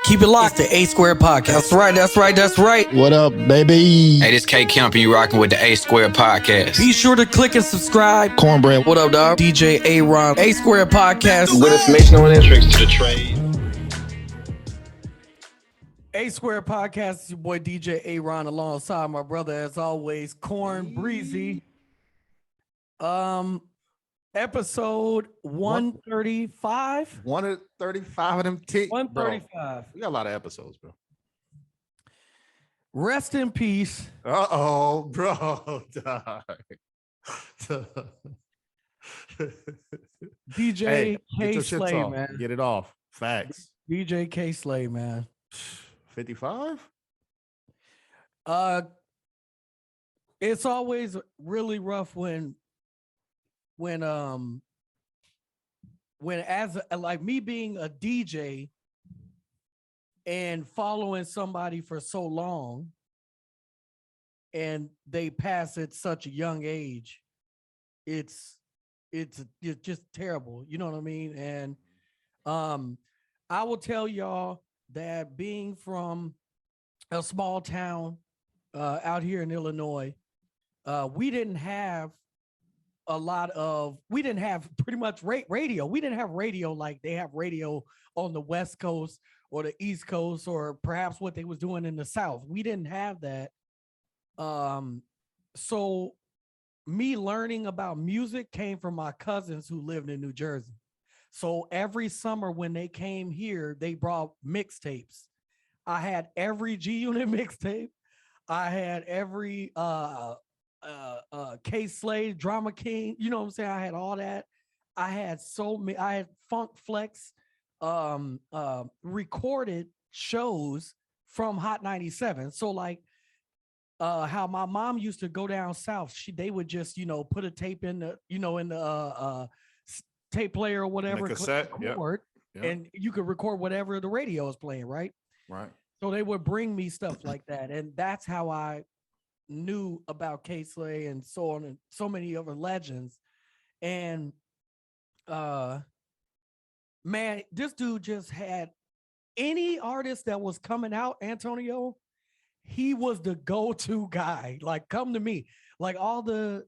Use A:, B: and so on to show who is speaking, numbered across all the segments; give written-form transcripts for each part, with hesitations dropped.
A: Keep it locked to A Square Podcast. That's right.
B: What up, baby?
C: Hey, this K Kemp, and you rocking with the A Square Podcast.
A: Be sure to click and subscribe.
B: Cornbread.
A: What up, dog? DJ A-Ron, A Square Podcast.
C: Good information on entrance to the trade.
A: A Square Podcast. It's your boy DJ A-Ron alongside my brother, as always, Corn Breezy. Episode 135.
B: 135 of them.
A: 135.
B: We got a lot of episodes, bro.
A: Rest in peace.
B: Uh-oh, bro.
A: DJ
B: Hey,
A: K
B: get your shit
A: Slay,
B: off.
A: man.
B: Get it off. Facts.
A: DJ K Slay, man.
B: 55?
A: It's always really rough when as like me being a DJ and following somebody for so long and they pass at such a young age, it's just terrible. You know what I mean? And I will tell y'all that being from a small town out here in Illinois, we didn't have pretty much radio. We didn't have radio like they have radio on the West Coast or the East Coast, or perhaps what they was doing in the South. We didn't have that. So me learning about music came from my cousins who lived in New Jersey. So every summer when they came here, they brought mixtapes. I had every G Unit mixtape. I had every K Slade, Drama King, you know what I'm saying? I had all that. I had Funk Flex recorded shows from Hot 97. So like how my mom used to go down south, they would just, put a tape in the tape player or whatever,
B: cassette,
A: record, and you could record whatever the radio is playing, right?
B: Right.
A: So they would bring me stuff like that, and that's how I knew about K Slay and so on and so many other legends. And man, this dude just had any artist that was coming out, Antonio, he was the go-to guy. Like, come to me. Like all the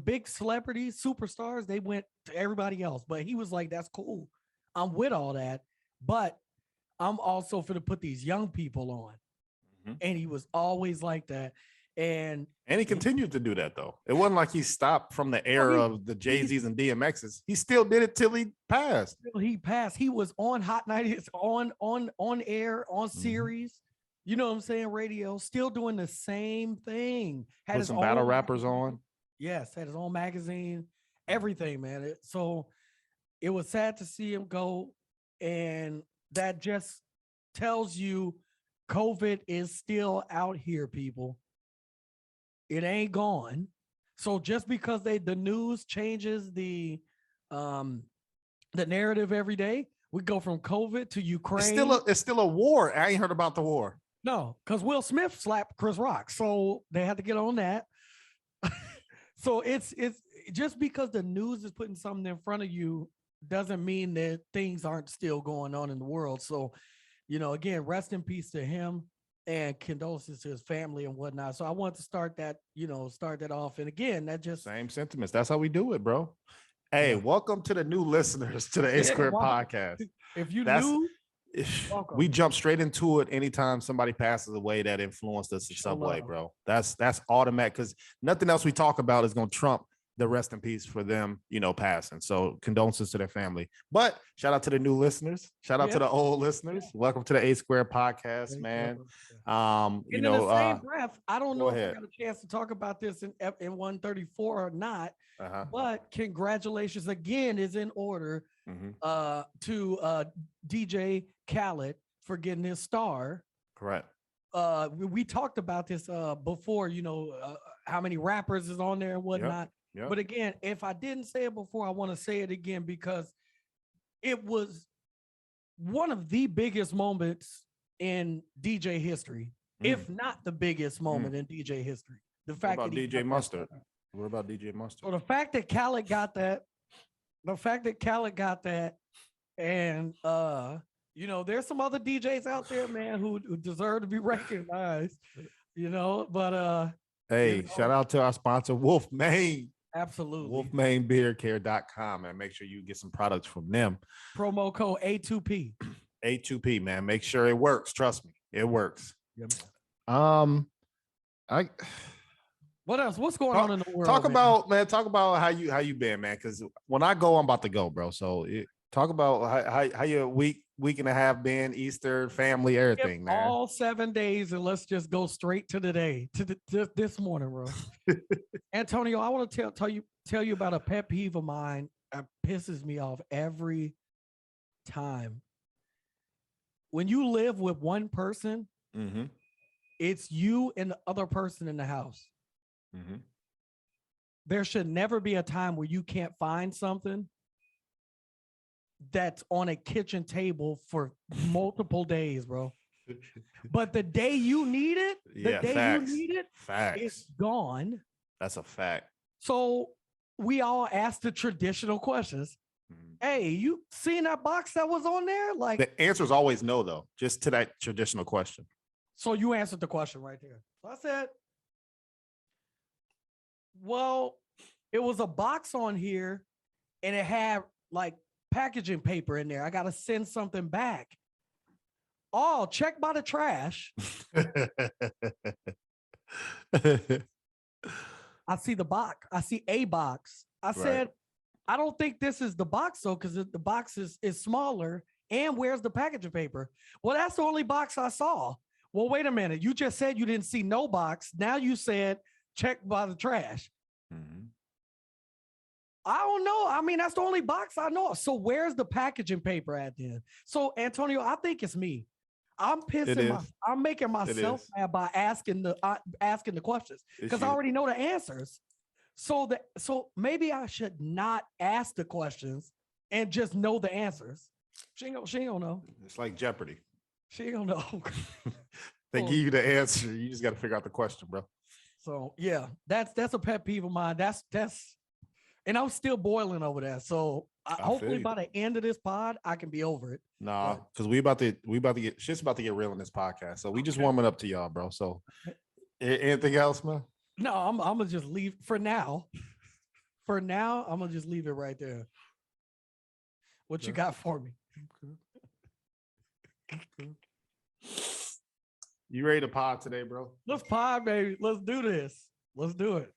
A: big celebrities, superstars, they went to everybody else. But he was like, that's cool. I'm with all that. But I'm also finna put these young people on. Mm-hmm. And he was always like that. And
B: he continued to do that, though. It wasn't like he stopped from the era of the Jay-Z's and DMX's. He still did it till he passed.
A: He passed. He was on Hot 90s, on air, on series. You know what I'm saying? Radio, still doing the same thing.
B: Had put some battle rappers on.
A: Yes, had his own magazine, everything, man. So it was sad to see him go. And that just tells you COVID is still out here, people. It ain't gone. So just because the news changes the narrative every day, we go from COVID to Ukraine.
B: It's still a war. I ain't heard about the war.
A: No, because Will Smith slapped Chris Rock, so they had to get on that. So it's just because the news is putting something in front of you doesn't mean that things aren't still going on in the world. So, again, rest in peace to him and condolences to his family and whatnot. So I want to start that off. And again, that just
B: same sentiments. That's how we do it, bro. Hey, welcome to the new listeners to the A Square Podcast.
A: If you knew.
B: Welcome. We jump straight into it anytime somebody passes away that influenced us in some way, bro. That's automatic, because nothing else we talk about is going to trump the rest in peace for them, passing. So condolences to their family. But shout out to the new listeners. Shout out to the old listeners. Welcome to the A Square Podcast, man.
A: In the same breath, I don't know if
B: ahead.
A: I got a chance to talk about this in 134 or not, but congratulations again is in order to DJ Khaled for getting his star.
B: Correct.
A: We talked about this before, how many rappers is on there and whatnot. Yep. But again, if I didn't say it before, I want to say it again, because it was one of the biggest moments in DJ history, if not the biggest moment in DJ history. The fact
B: what about
A: that
B: DJ Mustard? What about DJ Mustard?
A: So the fact that Khaled got that, and You know, there's some other DJs out there, man, who deserve to be recognized. You know, but
B: Hey,
A: you know,
B: shout out to our sponsor, Wolf Main.
A: absolutely.
B: WolfMainBeardCare.com, and make sure you get some products from them.
A: Promo code A2P.
B: A2P, man. Make sure it works. Trust me, it works.
A: Yeah,
B: I
A: what else? What's going on in the world?
B: talk
A: man?
B: talk about how you been, man. Because when I go, I'm about to go, bro. So talk about how your week and a half been, Easter, family,
A: Skip
B: everything, man.
A: all 7 days, and let's just go straight to the day, to this morning, bro. Antonio, I want to tell you about a pet peeve of mine. That pisses me off every time. When you live with one person,
B: Mm-hmm.
A: it's you and the other person in the house.
B: Mm-hmm.
A: There should never be a time where you can't find something that's on a kitchen table for multiple days, bro. But the day you need it,
B: facts.
A: you need it,
B: Facts.
A: it's gone.
B: That's a fact.
A: So we all ask the traditional questions.
B: Mhm.
A: Hey, you seen that box that was on there? Like,
B: The answer is always no, though. Just to that traditional question.
A: so you answered the question right there. So I said, well, it was a box on here and it had like packaging paper in there. I got to send something back. Oh, check by the trash. I see the box. I see a box. I
B: Right.
A: said, I don't think this is the box though, because the box is smaller. And where's the packaging paper? Well, that's the only box I saw. Well, wait a minute. You just said you didn't see no box. Now you said check by the trash.
B: Mhm.
A: I don't know. I mean, that's the only box I know. So where's the packaging paper at then? So Antonio, I think it's me. I'm pissing.
B: is.
A: I'm making myself
B: is.
A: mad by asking the questions
B: It's
A: because I
B: you.
A: already know the answers. So maybe I should not ask the questions and just know the answers. She ain't gonna know.
B: It's like Jeopardy.
A: She ain't gonna know.
B: They
A: Cool.
B: give you the answer. You just got to figure out the question, bro.
A: So yeah, that's a pet peeve of mine. That's and I'm still boiling over that. So
B: feel
A: hopefully
B: you.
A: by the end of this pod, I can be over it.
B: Nah, because we about to get shit's about to get real in this podcast. So we just
A: Okay.
B: warming up to y'all, bro. So anything else, man?
A: No, I'm gonna just leave for now. For now, I'm gonna just leave it right there. What you
B: Okay.
A: got for me?
B: You ready to pod today, bro?
A: Let's pod, baby. Let's do this. Let's do it.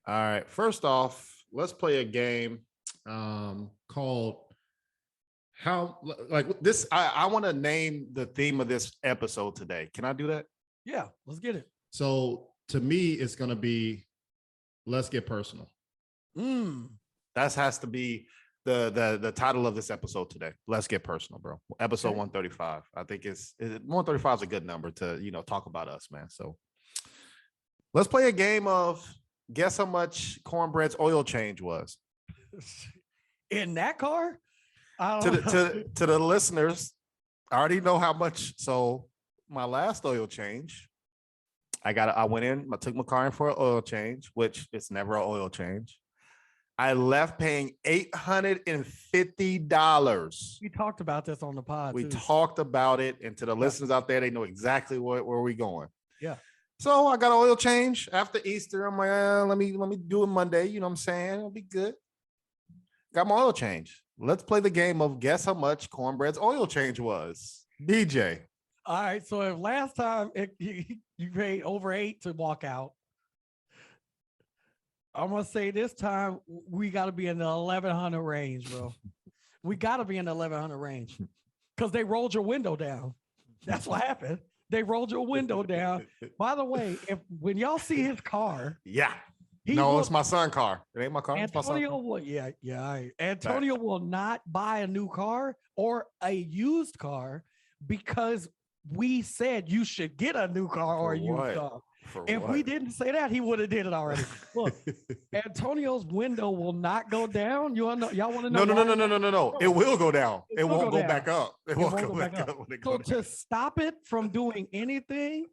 B: All right. First off, let's play a game called how like this. I want to name the theme of this episode today. Can I do that?
A: Yeah, let's get it.
D: So to me, it's going to be, let's get personal.
B: That has to be the title of this episode today. Let's get personal, bro. Episode
A: Okay.
B: 135. I think 135 is a good number to talk about us, man. So let's play a game of guess how much Cornbread's oil change was.
A: In that car? I
B: To
A: don't know.
B: to the listeners, I already know how much. So my last oil change, I went in, I took my car in for an oil change, which it's never an oil change. I left paying $850.
A: We talked about this on the pod.
B: We
A: too.
B: talked about it, and to the listeners out there, they know exactly where we going.
A: Yeah.
B: So I got an oil change after Easter. I'm like, let me do it Monday. You know what I'm saying? It'll be good. Got my oil change. Let's play the game of guess how much Cornbread's oil change was. DJ.
A: All right. So if last time you paid over 8 to walk out, I'm gonna say this time we got to be in the 1100 range, bro. We got to be in the 1100 range because they rolled your window down. That's what happened. They rolled your window down. By the way, when y'all see his car,
B: Yeah.
A: he
B: No,
A: will,
B: it's my son's car. It ain't my car. It's my son's
A: Antonio
B: car.
A: will, yeah. All right. Antonio will not buy a new car or a used car because we said you should get a new car or
B: For
A: a used
B: what?
A: car.
B: For
A: If we
B: what?
A: didn't say that, he would have did it already. Look, Antonio's window will not go down. Y'all want to know?
B: No.
A: why?
B: It will go down.
A: It
B: It
A: will
B: won't
A: go
B: go back up. It won't go back up. when it
A: So
B: go
A: to stop it from doing anything,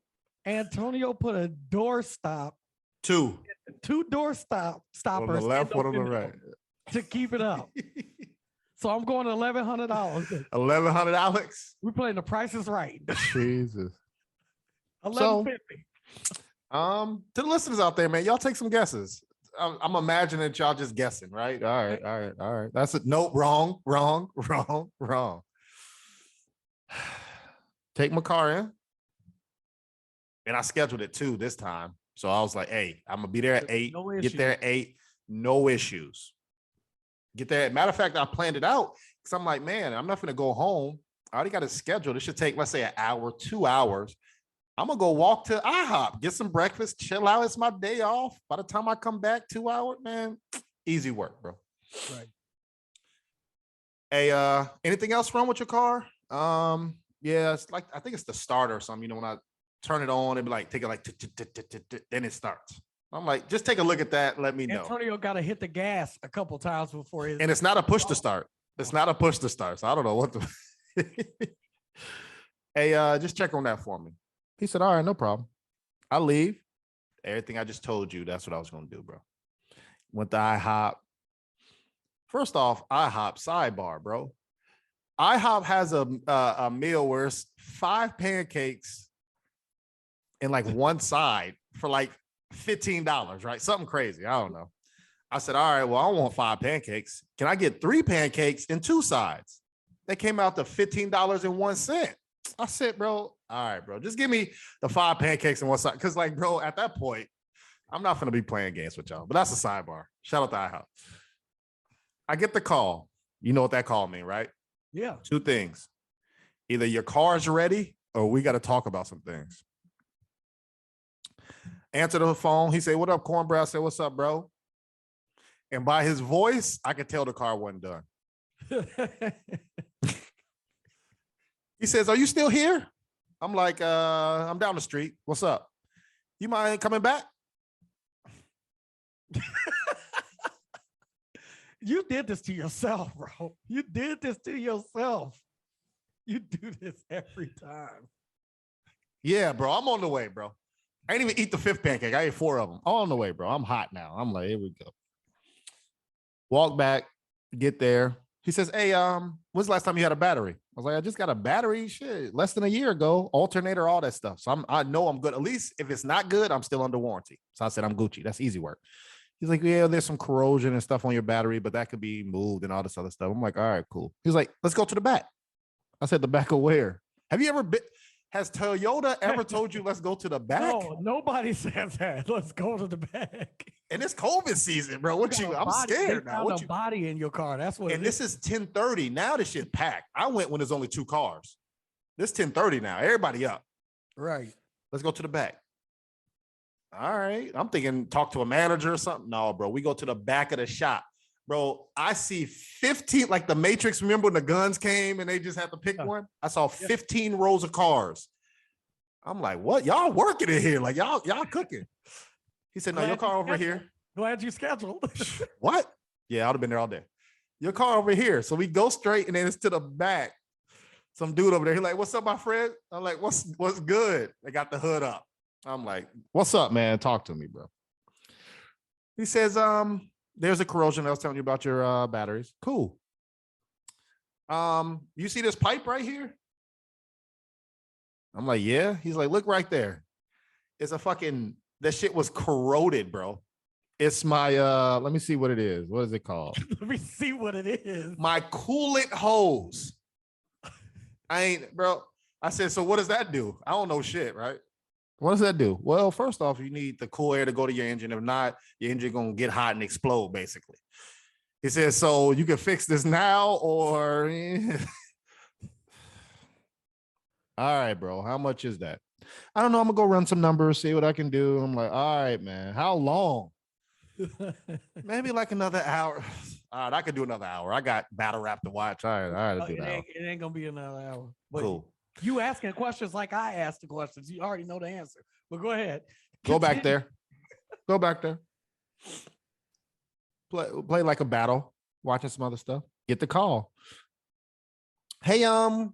A: Antonio put a door stop,
B: Two.
A: 2 door stoppers
B: On the left,
A: in
B: one on the
A: window
B: right.
A: to keep it up. So I'm going to $1,100.
B: $1,100, Alex.
A: We playing the Price is Right.
B: Jesus.
A: $1,150.
B: To the listeners out there, man, y'all take some guesses. I'm imagining that y'all just guessing, right? All right. That's it. Nope, wrong. Take my car in. And I scheduled it too this time. So I was like, hey, I'm gonna be there at 8.
A: No
B: Get there at 8. No issues. Get there. Matter of fact, I planned it out because I'm like, man, I'm not gonna go home. I already got it scheduled. It should take, let's say, an hour, 2 hours. I'm gonna go walk to IHOP, get some breakfast, chill out. It's my day off. By the time I come back, 2 hours, man, easy work, bro.
A: Right.
B: Hey, anything else wrong with your car? Yeah, it's like I think it's the starter or something. You know, when I turn it on, it'd be like take it like then it starts. I'm like, just take a look at that. Let me know.
A: Antonio got to hit the gas a couple times before his.
B: And it's not a push to start. It's not a push to start. So I don't know what the. Hey, just check on that for me. He said, all right, no problem. I'll leave. Everything I just told you, that's what I was going to do, bro. Went to IHOP. First off, IHOP sidebar, bro. IHOP has a meal where it's 5 pancakes and like one side for like $15, right? Something crazy. I don't know. I said, all right, well, I want 5 pancakes. Can I get 3 pancakes and 2 sides? They came out to $15.01. I said, bro, all right, bro, just give me the 5 pancakes and 1 side. Cause like, bro, at that point, I'm not going to be playing games with y'all, but that's a sidebar. Shout out to IHOP. I get the call. You know what that call mean, right?
A: Yeah.
B: 2 things. Either your car's ready or we got to talk about some things. Answer the phone. He said, what up, Cornbread? I said, what's up, bro? And by his voice, I could tell the car wasn't done. He says, are you still here? I'm like, I'm down the street. What's up? You mind coming back?
A: You did this to yourself, bro. You did this to yourself. You do this every time.
B: Yeah, bro. I'm on the way, bro. I didn't even eat the 5th pancake. I ate 4 of them. All on the way, bro. I'm hot now. I'm like, here we go. Walk back, get there. He says, hey, when's the last time you had a battery? I was like, I just got a battery, shit, less than a year ago, alternator, all that stuff. So I know I'm good. At least if it's not good, I'm still under warranty. So I said, I'm Gucci. That's easy work. He's like, yeah, there's some corrosion and stuff on your battery, but that could be moved and all this other stuff. I'm like, all right, cool. He's like, let's go to the back. I said, the back of where? Have you ever been? Has Toyota ever told you let's go to the back?
A: No, nobody says that. Let's go to the back.
B: And it's COVID season, bro. What you? I'm scared now. What
A: a
B: you?
A: Body in your car. That's what.
B: And this is 10:30. Now this shit packed. I went when there's only 2 cars. This 10:30 now. Everybody up.
A: Right.
B: Let's go to the back. All right. I'm thinking talk to a manager or something. No, bro. We go to the back of the shop. Bro, I see 15, like the Matrix. Remember when the guns came and they just had to pick one? I saw 15 rows of cars. I'm like, what? Y'all working in here? Like y'all cooking. He said, no, your car over here.
A: Glad you scheduled.
B: What? Yeah, I would have been there all day. Your car over here. So we go straight and then it's to the back. Some dude over there. He's like, what's up, my friend? I'm like, what's good? They got the hood up. I'm like, what's up, man? Talk to me, bro. He says, there's a corrosion I was telling you about your batteries. Cool. You see this pipe right here? I'm like, yeah. He's like, look right there. It's a fucking, that shit was corroded, bro. It's my, let me see what it is. What is it called?
A: Let me see what it is.
B: My coolant hose. Bro. I said, so what does that do? I don't know shit, right? What does that do? Well, first off, you need the cool air to go to your engine. If not, your engine gonna get hot and explode, basically. He says, so you can fix this now or all right, bro. How much is that? I don't know. I'm gonna go run some numbers, see what I can do. I'm like, all right, man. How long? Maybe like another hour. All right, I could do another hour. I got battle rap to watch. All right, do that.
A: It ain't gonna be another hour. But
B: cool.
A: You asking questions like I asked the questions. You already know the answer. But go ahead.
B: Go back there. Go back there. Play like a battle. Watching some other stuff. Get the call. Hey,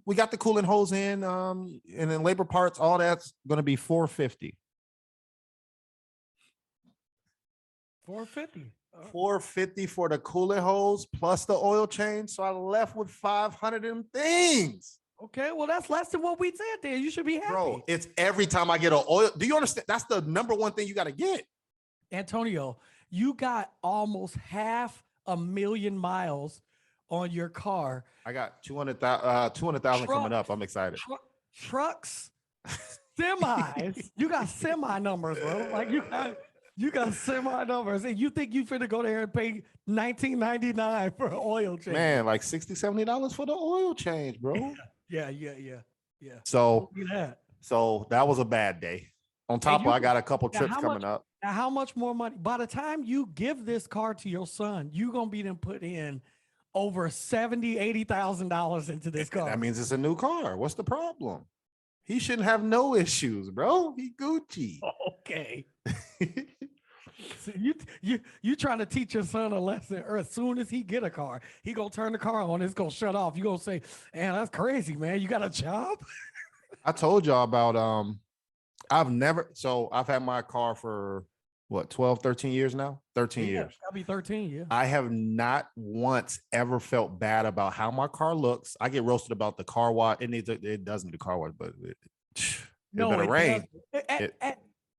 B: we got the coolant hose in. And then labor parts, all that's gonna be $450.
A: $450.
B: $450 for the coolant hose plus the oil change. So I left with 500 of them things.
A: Okay, well, that's less than what we said there. You should be happy.
B: Bro, it's every time I get an oil. Do you understand? That's the number one thing you got to get.
A: Antonio, you got almost 500,000 miles on your car.
B: I got 200,000 coming up. I'm excited.
A: Trucks, semis. You got semi numbers, bro. Like you got semi numbers, and you think you finna go there and pay $19.99 for an oil change?
B: Man, like $60, $70 for the oil change, bro.
A: Yeah.
B: So,
A: Look at that.
B: so that was a bad day. On top of,
A: you-
B: I got a couple
A: now
B: trips
A: how
B: coming
A: much-
B: up.
A: Now, how much more money? By the time you give this car to your son, you gonna be them put in over $70,000-$80,000 into this car.
B: That means it's a new car. What's the problem? He shouldn't have no issues, bro. He Gucci.
A: Okay. So you trying to teach your son a lesson, or as soon as he get a car, he gonna turn the car on, it's gonna shut off. You gonna say, "Man, that's crazy, man. You got a job?"
B: I told y'all about I've had my car for what, 12, 13 years now? 13 years.
A: I'll be 13. Yeah.
B: I have not once ever felt bad about how my car looks. I get roasted about the car wash. It doesn't need a car wash, but it better rain.
A: doesn't.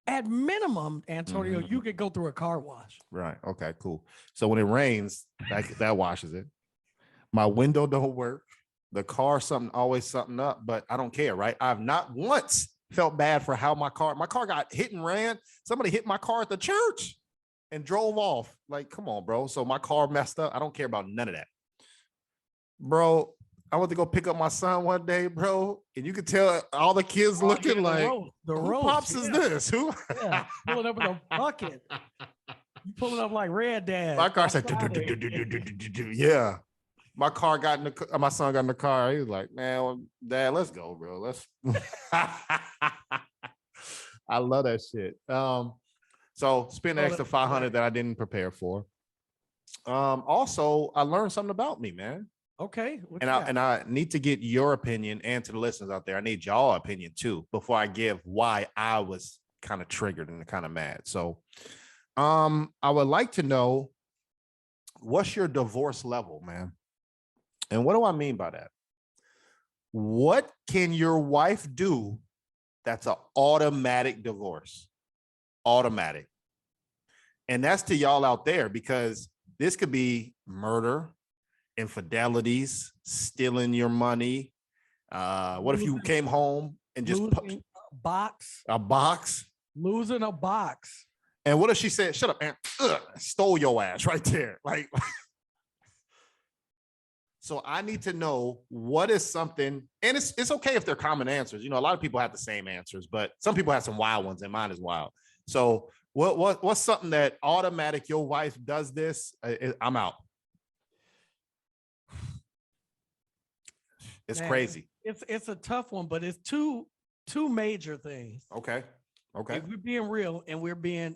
A: At minimum, Antonio,
B: Mhm.
A: you could go through a car wash.
B: Right. Okay, cool. So when it rains, that washes it. My window don't work. The car, always something up, but I don't care, right? I've not once felt bad for how my car got hit and ran. Somebody hit my car at the church and drove off. Like, come on, bro. So my car messed up. I don't care about none of that. Bro, I went to go pick up my son one day, bro, and you could tell all the kids looking
A: Yeah,
B: like,
A: the
B: who
A: roast,
B: pops is
A: yeah.
B: this? Who?
A: Yeah, pulling up with a bucket. You pulling up like Red Dad.
B: My car said,
A: outside there.
B: yeah. My car got in the, my son got in the car. He was like, man, well, Dad, let's go, bro. Let's. I love that shit. So spend the extra 500 that I didn't prepare for. Also, I learned something about me, man.
A: Okay. what
B: And
A: you
B: I
A: got?
B: and I need to get your opinion, and to the listeners out there, I need y'all opinion too before I give why I was kind of triggered and kind of mad. So, I would like to know, what's your divorce level, man? And what do I mean by that? What can your wife do that's an automatic divorce? Automatic. And that's to y'all out there, because this could be murder, infidelities, stealing your money. What if you
A: Losing-
B: came home and just
A: losing a box.
B: a box?
A: Losing a box.
B: And what if she said, shut up, man, stole your ass right there? Like, so I need to know what is something, and it's okay if they're common answers. You know, a lot of people have the same answers, but some people have some wild ones, and mine is wild. So what's something that automatic your wife does this? I'm out. It's
A: Man,
B: crazy.
A: It's a tough one, but it's two major things.
B: Okay. Okay.
A: If we're being real and we're being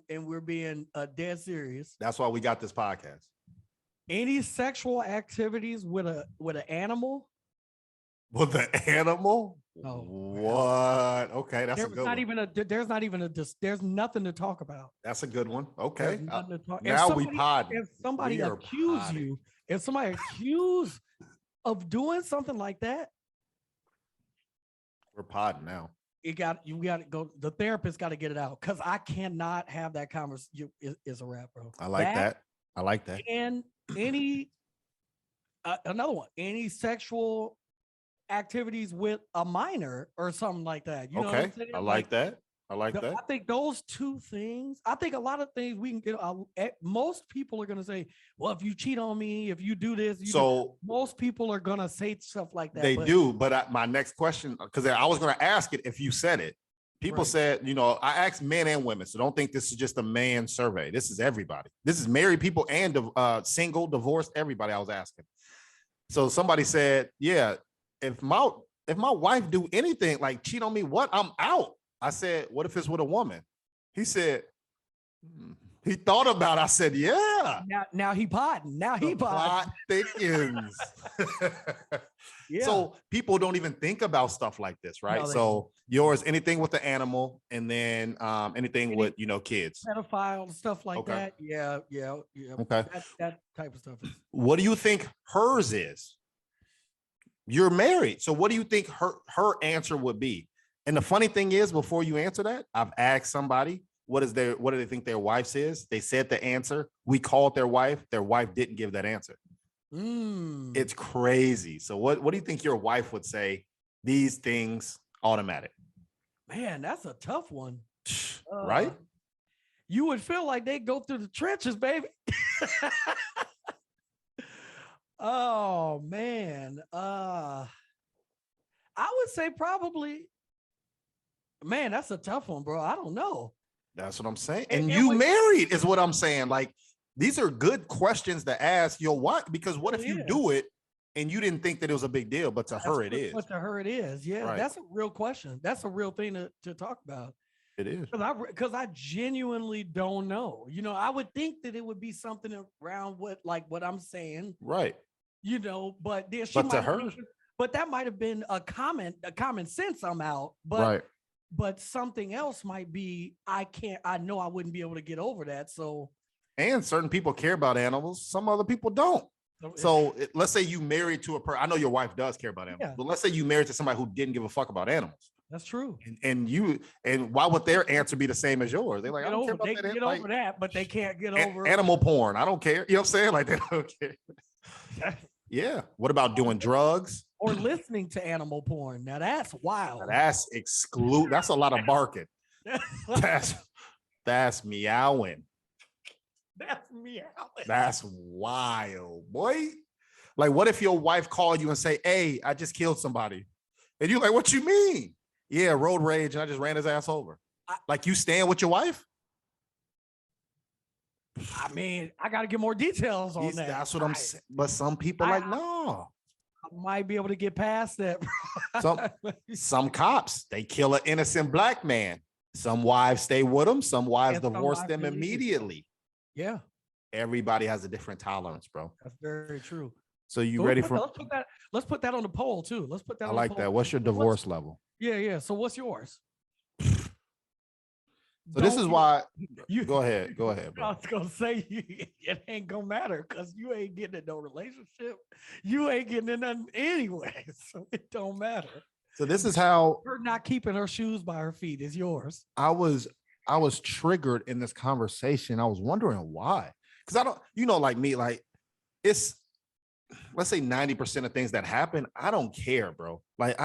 A: dead serious,
B: That's why we got this podcast.
A: any sexual activities with an animal,
B: With the animal?
A: No.
B: What? Okay, that's a good one.
A: there's nothing to talk about.
B: That's a good one. Okay.
A: There's nothing to talk- if
B: Now we
A: somebody-
B: pod.
A: If somebody
B: We are
A: accuse
B: podding.
A: you, if somebody accused of doing something like that,
B: We're podding now.
A: you got to go. The therapist got to get it out, because I cannot have that conversation. Is a wrap, bro.
B: I like that. I like that.
A: And any another one, any sexual activities with a minor or something like that. You know what
B: Okay.
A: I'm saying?
B: I like that. I like
A: I
B: that.
A: think those two things. I think a lot of things we can get. Most people are gonna say, "Well, if you cheat on me, if you do this,"
B: So
A: most people are gonna say stuff like that.
B: they
A: but
B: do, but my next question, because I was going to ask it if you said it. People
A: Right.
B: said, you know, I asked men and women, so don't think this is just a man survey. This is everybody. This is married people and single, divorced, everybody. I was asking. So somebody said, yeah, if my wife do anything like cheat on me, what? I'm out. I said, what if it's with a woman? He said, he thought about it. I said, yeah.
A: Now he podding. Now he
B: The
A: podding.
B: plot thickens.
A: Yeah.
B: So people don't even think about stuff like this, right?
A: No, they
B: So yours, anything with the animal, and then anything with kids.
A: pedophile stuff like
B: Okay.
A: that. Yeah, yeah, yeah.
B: Okay.
A: That type of stuff is.
B: What do you think hers is? You're married. So what do you think her answer would be? And the funny thing is, before you answer that, I've asked somebody, what do they think their wife's is? They said the answer. We called their wife. Their wife didn't give that answer. It's crazy. So what do you think your wife would say? These things automatic.
A: Man, that's a tough one.
B: Right?
A: You would feel like they go through the trenches, baby. Oh man. I would say probably, man, that's a tough one, bro. I don't know.
B: That's what I'm saying.
A: And
B: And you
A: what-
B: married is what I'm saying. Like, these are good questions to ask your wife, because what if you
A: Yeah.
B: do it and you didn't think that it was a big deal, but to her it is.
A: But to her it is. Yeah,
B: Right.
A: that's a real question. That's a real thing to talk about.
B: It is.
A: Because I genuinely don't know. You know, I would think that it would be something around what I'm saying,
B: Right.
A: you know, but then she
B: But to
A: might
B: her-
A: think- but that might have been a common sense I'm out. But but something else might be, I know I wouldn't be able to get over that. So
B: And certain people care about animals. Some other people don't. So let's say you married to a person. I know your wife does care about animals,
A: Yeah.
B: but let's say you married to somebody who didn't give a fuck about animals.
A: that's true.
B: And why would their answer be the same as yours? They're like, I don't care about
A: They
B: that.
A: can get
B: Like,
A: over that, but they can't get over
B: animal porn. I don't care. You know what I'm saying? Like, they don't care. Yeah. What about doing drugs?
A: or listening to animal porn. Now that's wild.
B: That's That's a lot of barking. That's meowing.
A: That's meowing.
B: That's wild, boy. Like, what if your wife called you and say, "Hey, I just killed somebody," and you're like, "What you mean?" Yeah, road rage, and I just ran his ass over. Like, you stand with your wife?
A: I mean, I got to get more details on that.
B: That's what I'm saying. But some people like, no.
A: I might be able to get past that.
B: Some cops, they kill an innocent black man. Some wives stay with them. Some wives
A: And some
B: divorce
A: wives
B: them
A: delete it.
B: immediately.
A: Yeah,
B: Everybody has a different tolerance, bro.
A: that's very true.
B: So you
A: So
B: ready
A: let's
B: for?
A: put that. Let's put that on the poll too. Let's put that.
B: I
A: on the
B: like
A: poll.
B: that. What's your divorce level?
A: Yeah, yeah. So what's yours?
B: So this is why.
A: you
B: Go ahead. Go ahead,
A: I
B: bro.
A: was gonna say it ain't gonna matter because you ain't getting in no relationship. You ain't getting in nothing anyway, so it don't matter.
B: So this is how
A: Her not keeping her shoes by her feet is yours.
B: I was triggered in this conversation. I was wondering why. Because I don't, like me, like, it's, let's say 90% of things that happen, I don't care, bro. Like,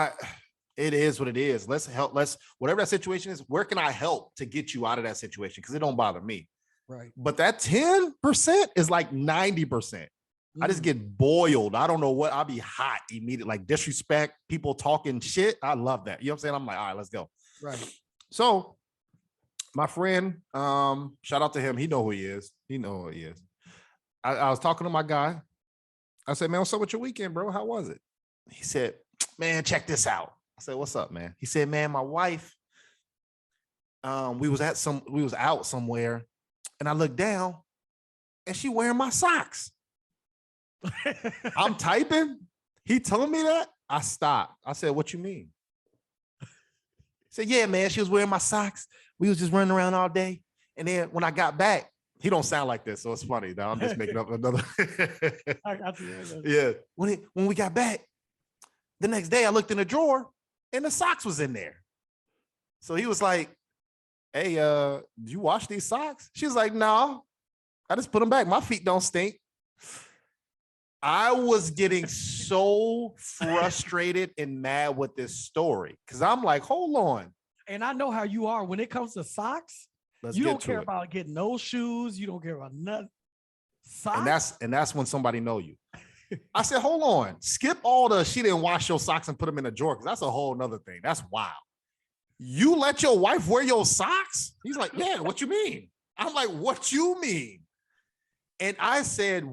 B: it is what it is. Let's help. Whatever that situation is, where can I help to get you out of that situation? Because it don't bother me.
A: Right.
B: But that 10% is like 90%. I just get boiled. I don't know what. I'll be hot immediately, like disrespect, people talking shit. I love that. You know what I'm saying? I'm like, all right, let's go.
A: Right.
B: So my friend, shout out to him. He know who he is. He know who he is. I was talking to my guy. I said, man, what's up with your weekend, bro? How was it? He said, man, check this out. I said, what's up, man? He said, man, my wife, we was out somewhere, and I looked down and she wearing my socks. I'm typing. He telling me that. I stopped. I said, what you mean? He said, yeah, man, she was wearing my socks. We was just running around all day. And then when I got back, he don't sound like this, so it's funny. Now I'm just making up another.
A: I got you.
B: Yeah. When we got back, the next day I looked in the drawer and the socks was in there. So he was like, hey, do you wash these socks? She was like, no, I just put them back. My feet don't stink. I was getting so frustrated and mad with this story because I'm like, hold on.
A: And I know how you are when it comes to socks.
B: Let's
A: You
B: get
A: don't
B: to
A: care
B: it.
A: about getting those shoes. You don't care about nothing. Socks.
B: And that's when somebody know you. I said, hold on, skip all the she didn't wash your socks and put them in a drawer because that's a whole nother thing. That's wild. You let your wife wear your socks? He's like, yeah, what you mean? I'm like, what you mean? And I said,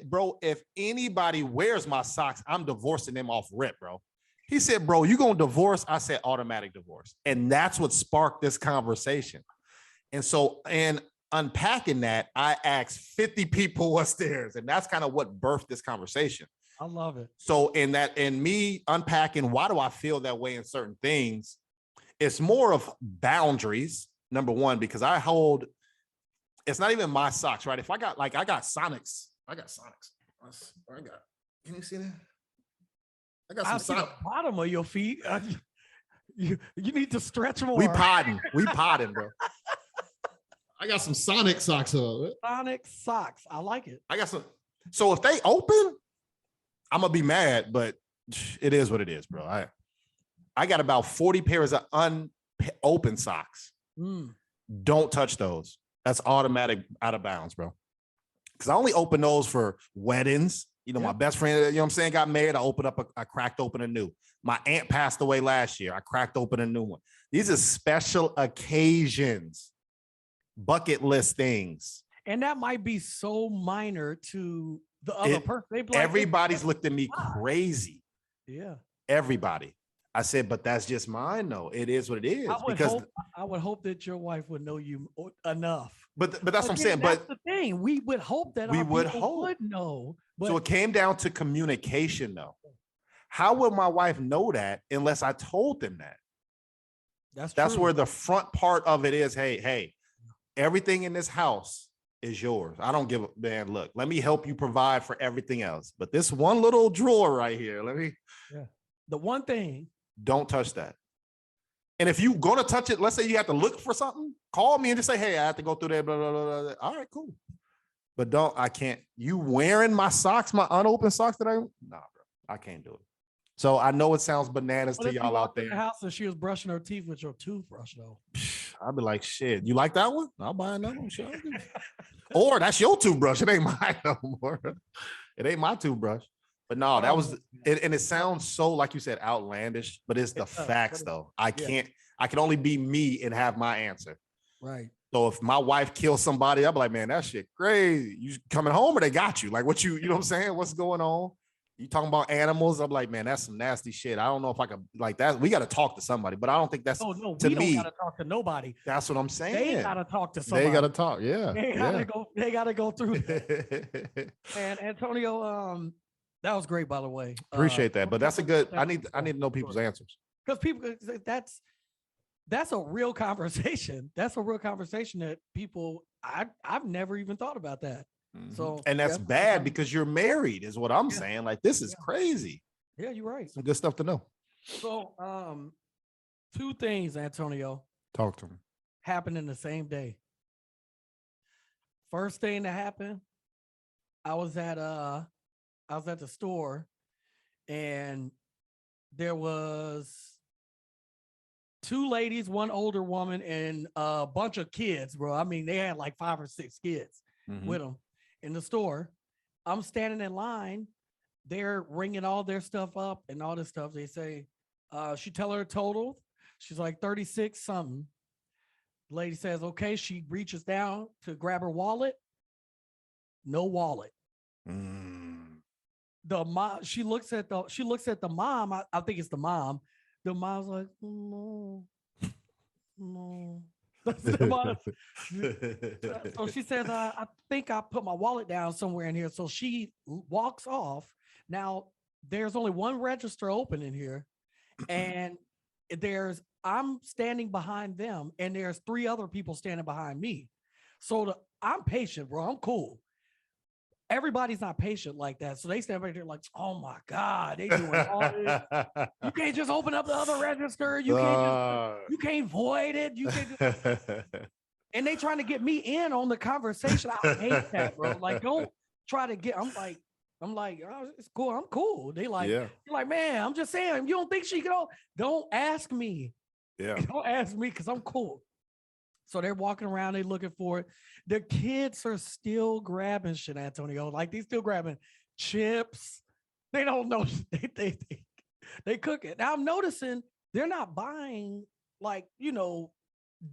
B: bro, if anybody wears my socks, I'm divorcing them off rip, bro. He said, bro, you gonna divorce? I said, automatic divorce. And that's what sparked this conversation. And so, and unpacking that, I asked 50 people what's theirs. And that's kind of what birthed this conversation.
A: I love it.
B: So in me unpacking, why do I feel that way in certain things? It's more of boundaries. Number one, because it's not even my socks, right? If I got I got Sonics. Can you see that? I got
A: I
B: some
A: see the
B: Sonics.
A: bottom of your feet. You need to stretch more.
B: We potting, bro.
D: I got some Sonic socks on.
A: Sonic socks. I like it.
B: I got some. So if they open, I'm gonna be mad, but it is what it is, bro. I got about 40 pairs of unopened socks.
A: Mm.
B: Don't touch those. That's automatic out of bounds, bro. Because I only open those for weddings. You know,
A: Yeah.
B: my best friend, you know what I'm saying, got married. I cracked open a new. My aunt passed away last year. I cracked open a new one. These are special occasions, bucket list things.
A: And that might be so minor to the other person. They be like,
B: Everybody's looked at me crazy.
A: yeah.
B: Everybody. I said, but that's just mine, though. It is what it is.
A: I would hope that your wife would know you enough.
B: But that's what I'm
A: Again,
B: saying.
A: that's
B: But
A: the thing. We would hope that
B: We
A: our
B: would
A: people
B: hope.
A: would know. But
B: so it came down to communication, though. How would my wife know that unless I told them that? That's
A: true.
B: where the front part of it is. Hey, everything in this house is yours. I don't give a man. Look, let me help you provide for everything else. But this one little drawer right here,
A: the one thing.
B: don't touch that. And if you're gonna touch it, let's say you have to look for something, call me and just say, hey, I have to go through there. Blah, blah, blah, blah. All right, cool. But I can't. You wearing my socks, my unopened socks nah, bro, I can't do it. So I know it sounds bananas
A: What
B: to
A: if you
B: y'all out
A: walked in
B: there.
A: the house and she was brushing her teeth with your toothbrush, though?
B: I'll be like, shit, you like that one? I'll buy another one. Sure. Or that's your toothbrush. It ain't mine no more. It ain't my toothbrush. But no, that was it. And it sounds so, like you said, outlandish, but it's the
A: It does,
B: facts,
A: but
B: though. I can only be me and have my answer.
A: Right.
B: So if my wife kills somebody, I'll be like, man, that shit crazy. You coming home or they got you? Like, you know what I'm saying? What's going on? You talking about animals? I'm like, man, that's some nasty shit. I don't know if I could like that. We got to talk to somebody, but I don't think that's
A: Oh no,
B: to
A: we
B: me.
A: don't gotta talk to nobody.
B: That's what I'm saying.
A: They gotta talk to somebody.
D: They got to talk. Yeah.
A: They gotta go through that. And Antonio, that was great, by the way.
B: Appreciate that, but that's a good. I need to know people's answers.
A: Because people, that's a real conversation. That's a real conversation that people. I've never even thought about that. So
B: and that's
A: definitely
B: bad
A: something-
B: because you're married, is what I'm saying. Like, this is crazy.
A: Yeah, you're right.
B: Some good stuff to know.
A: So, two things, Antonio,
B: Talk to me.
A: happened in the same day. First thing that happened, I was at the store, and there was two ladies, one older woman, and a bunch of kids, bro. I mean, they had like 5 or 6 kids with them in the store. I'm standing in line. They're ringing all their stuff up and all this stuff. They say, she tell her total. She's like 36 something. The lady says, okay. She reaches down to grab her wallet. No wallet. The mom, she looks at the mom. I think it's the mom. The mom's like, no. So she says, I think I put my wallet down somewhere in here. So she walks off. Now there's only one register open in here, and I'm standing behind them, and there's 3 other people standing behind me. So I'm patient, bro. I'm cool. Everybody's not patient like that. So they stand right there like, oh my God, they doing all this. You can't just open up the other register. You can't void it. You can't and they trying to get me in on the conversation. I hate that, bro. Like, don't try to get, I'm like, oh, it's cool. I'm cool. They like, you're like, man, I'm just saying, you don't think she can, don't ask me.
B: Yeah.
A: Don't ask me because I'm cool. So they're walking around, they looking for it. The kids are still grabbing shit, Antonio. Like, they still grabbing chips. They don't know. They cook it. Now I'm noticing they're not buying like,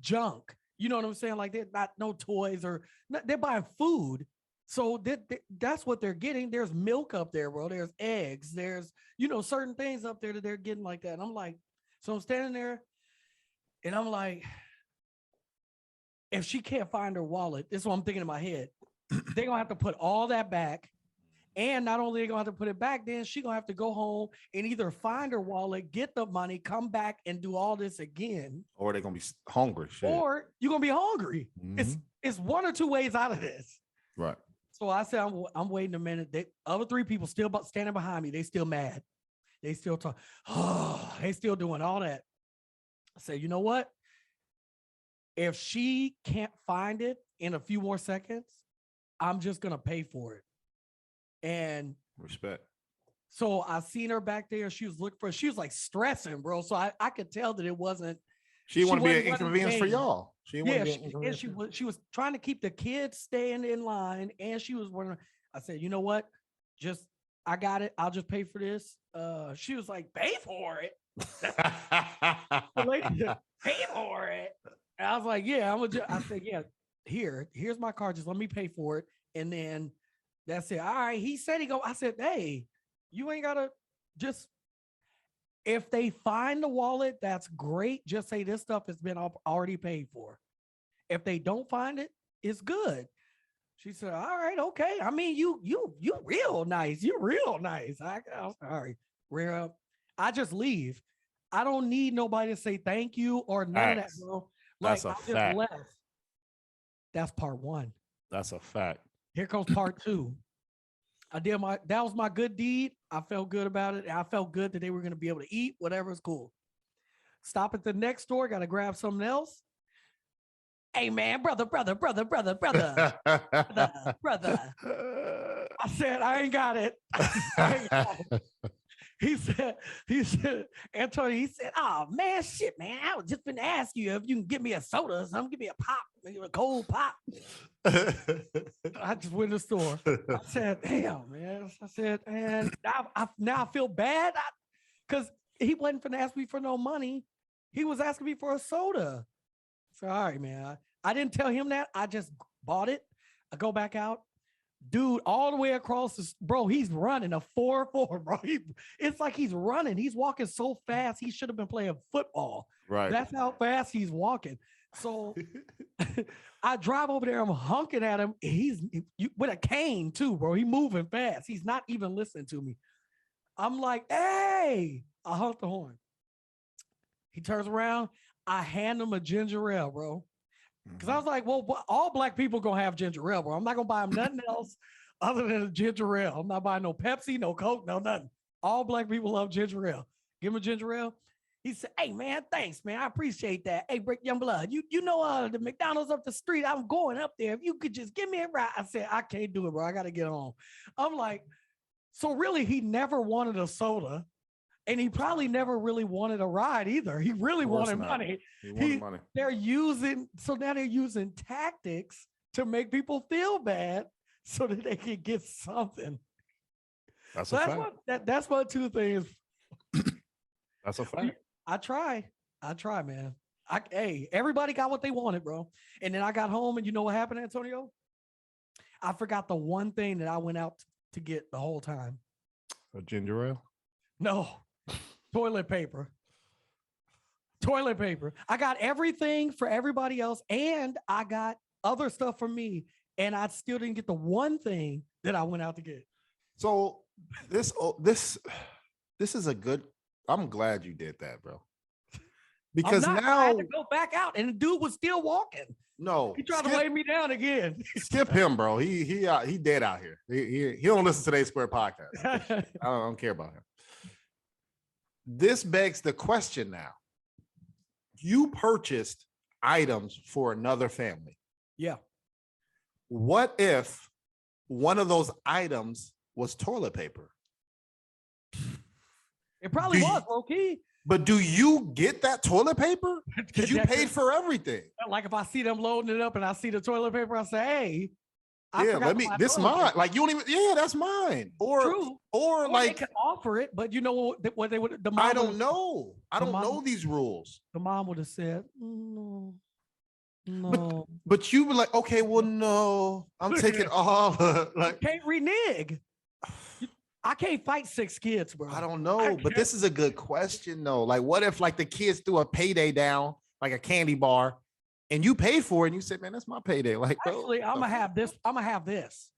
A: junk. You know what I'm saying? Like, they're not no toys they're buying food. So that's what they're getting. There's milk up there, bro. There's eggs. There's, certain things up there that they're getting like that. And I'm like, so I'm standing there and I'm like, if she can't find her wallet, this is what I'm thinking in my head. They're gonna have to put all that back And not only they gonna have to put it back, then she gonna have to go home and either find her wallet, get the money, come back and do all this again,
B: Or they're gonna be hungry. Shit.
A: or you're gonna be hungry.
B: Mhm.
A: It's one or two ways out of this.
B: Right.
A: So I said, I'm waiting a minute. They other three people still standing behind me. They still mad. They still talk. Oh, they still doing all that. I said, you know what? If she can't find it in a few more seconds, I'm just gonna pay for it. And
B: Respect.
A: so I seen her back there. She was looking for. She was like stressing, bro. So I could tell that it wasn't.
B: She didn't want to be an
A: wasn't
B: inconvenience for
A: engaged.
B: y'all. She didn't
A: Yeah,
B: want to be an
A: and
B: inconvenience
A: she
B: for-
A: was trying to keep the kids staying in line, and she was wondering. I said, you know what? Just I got it. I'll just pay for this. She was like, pay for it. The lady said, pay for it. And I was like, yeah, I said, yeah, here's my card. Just let me pay for it. And then that's it. All right. He said I said, hey, you ain't gotta just if they find the wallet, that's great. Just say this stuff has been already paid for. If they don't find it, it's good. She said, all right, okay. I mean, you real nice. You're real nice. I was all right, real. I just leave. I don't need nobody to say thank you or none of that,
B: Facts.
A: bro.
B: That's
A: Like
B: a
A: I just
B: fact.
A: left. That's part one.
B: That's a fact.
A: Here comes part two. That was my good deed. I felt good about it. I felt good that they were going to be able to eat, whatever is cool. Stop at the next store, got to grab something else. Hey man, brother. I said, I ain't got it. I ain't got it. He said, Antonio, he said, oh man, shit, man. I was just gonna ask you if you can give me a soda or something, give me a pop, maybe a cold pop. I just went to the store. I said, damn, man. I said, and now I feel bad because he wasn't gonna ask me for no money. He was asking me for a soda. So, all right, man. I didn't tell him that. I just bought it. I go back out. Dude, all the way across this, bro, he's running a 4-4, bro. It's like he's running. He's walking so fast. He should have been playing football.
B: Right.
A: That's how fast he's walking. So I drive over there. I'm honking at him. He's with a cane too, bro. He moving fast. He's not even listening to me. I'm like, hey, I honk the horn. He turns around. I hand him a ginger ale, bro. Because I was like, well, all black people gonna have ginger ale, bro. I'm not gonna buy them nothing else other than a ginger ale. I'm not buying no Pepsi, no Coke, no nothing. All black people love ginger ale. Give him a ginger ale. He said, hey man, thanks, man. I appreciate that. Hey, Brick Young Blood, you know the McDonald's up the street. I'm going up there. If you could just give me a ride. I said, I can't do it, bro. I gotta get home. I'm like, so really, he never wanted a soda. And he probably never really wanted a ride either. He really wanted money.
B: He wanted money.
A: They're using tactics to make people feel bad so that they can get something.
B: That's
A: So
B: a fact.
A: that's my two things.
B: That's a fact.
A: I try, man. Hey, everybody got what they wanted, bro. And then I got home, and you know what happened, Antonio? I forgot the one thing that I went out to get the whole time.
B: A ginger ale.
A: No, toilet paper. Toilet paper. I got everything for everybody else, and I got other stuff for me, and I still didn't get the one thing that I went out to get.
B: So this is a good. I'm glad you did that, bro. Because
A: I
B: now
A: had to go back out, and the dude was still walking.
B: no,
A: He tried to lay me down again.
B: skip him, bro. He dead out here. He don't listen to today's Square podcast. I don't care about him. This begs the question now. You purchased items for another family.
A: Yeah.
B: What if one of those items was toilet paper?
A: It probably
B: Do you-
A: was, low key.
B: But do you get that toilet paper? Because you paid for everything.
A: Like if I see them loading it up and I see the toilet paper, I say, hey, I
B: Yeah,
A: forgot
B: let
A: to
B: me.
A: buy
B: This
A: toilet
B: mine.
A: paper.
B: Like you don't even. Yeah, that's mine. Or
A: True.
B: or
A: Or they
B: like
A: could offer it, but you know what they would. The mom
B: I don't
A: would've-
B: know. I
A: the
B: don't
A: mom-
B: know these rules.
A: The mom would have said, no,
B: But you were like, okay, well, no, I'm taking all. Like
A: can't renege. I can't fight 6 kids, bro.
B: I don't know, but this is a good question though. Like, what if like the kids threw a payday down, like a candy bar, and you paid for it, and you said, man, that's my payday. Like, bro,
A: Actually, I'm gonna have this. I'm gonna have this.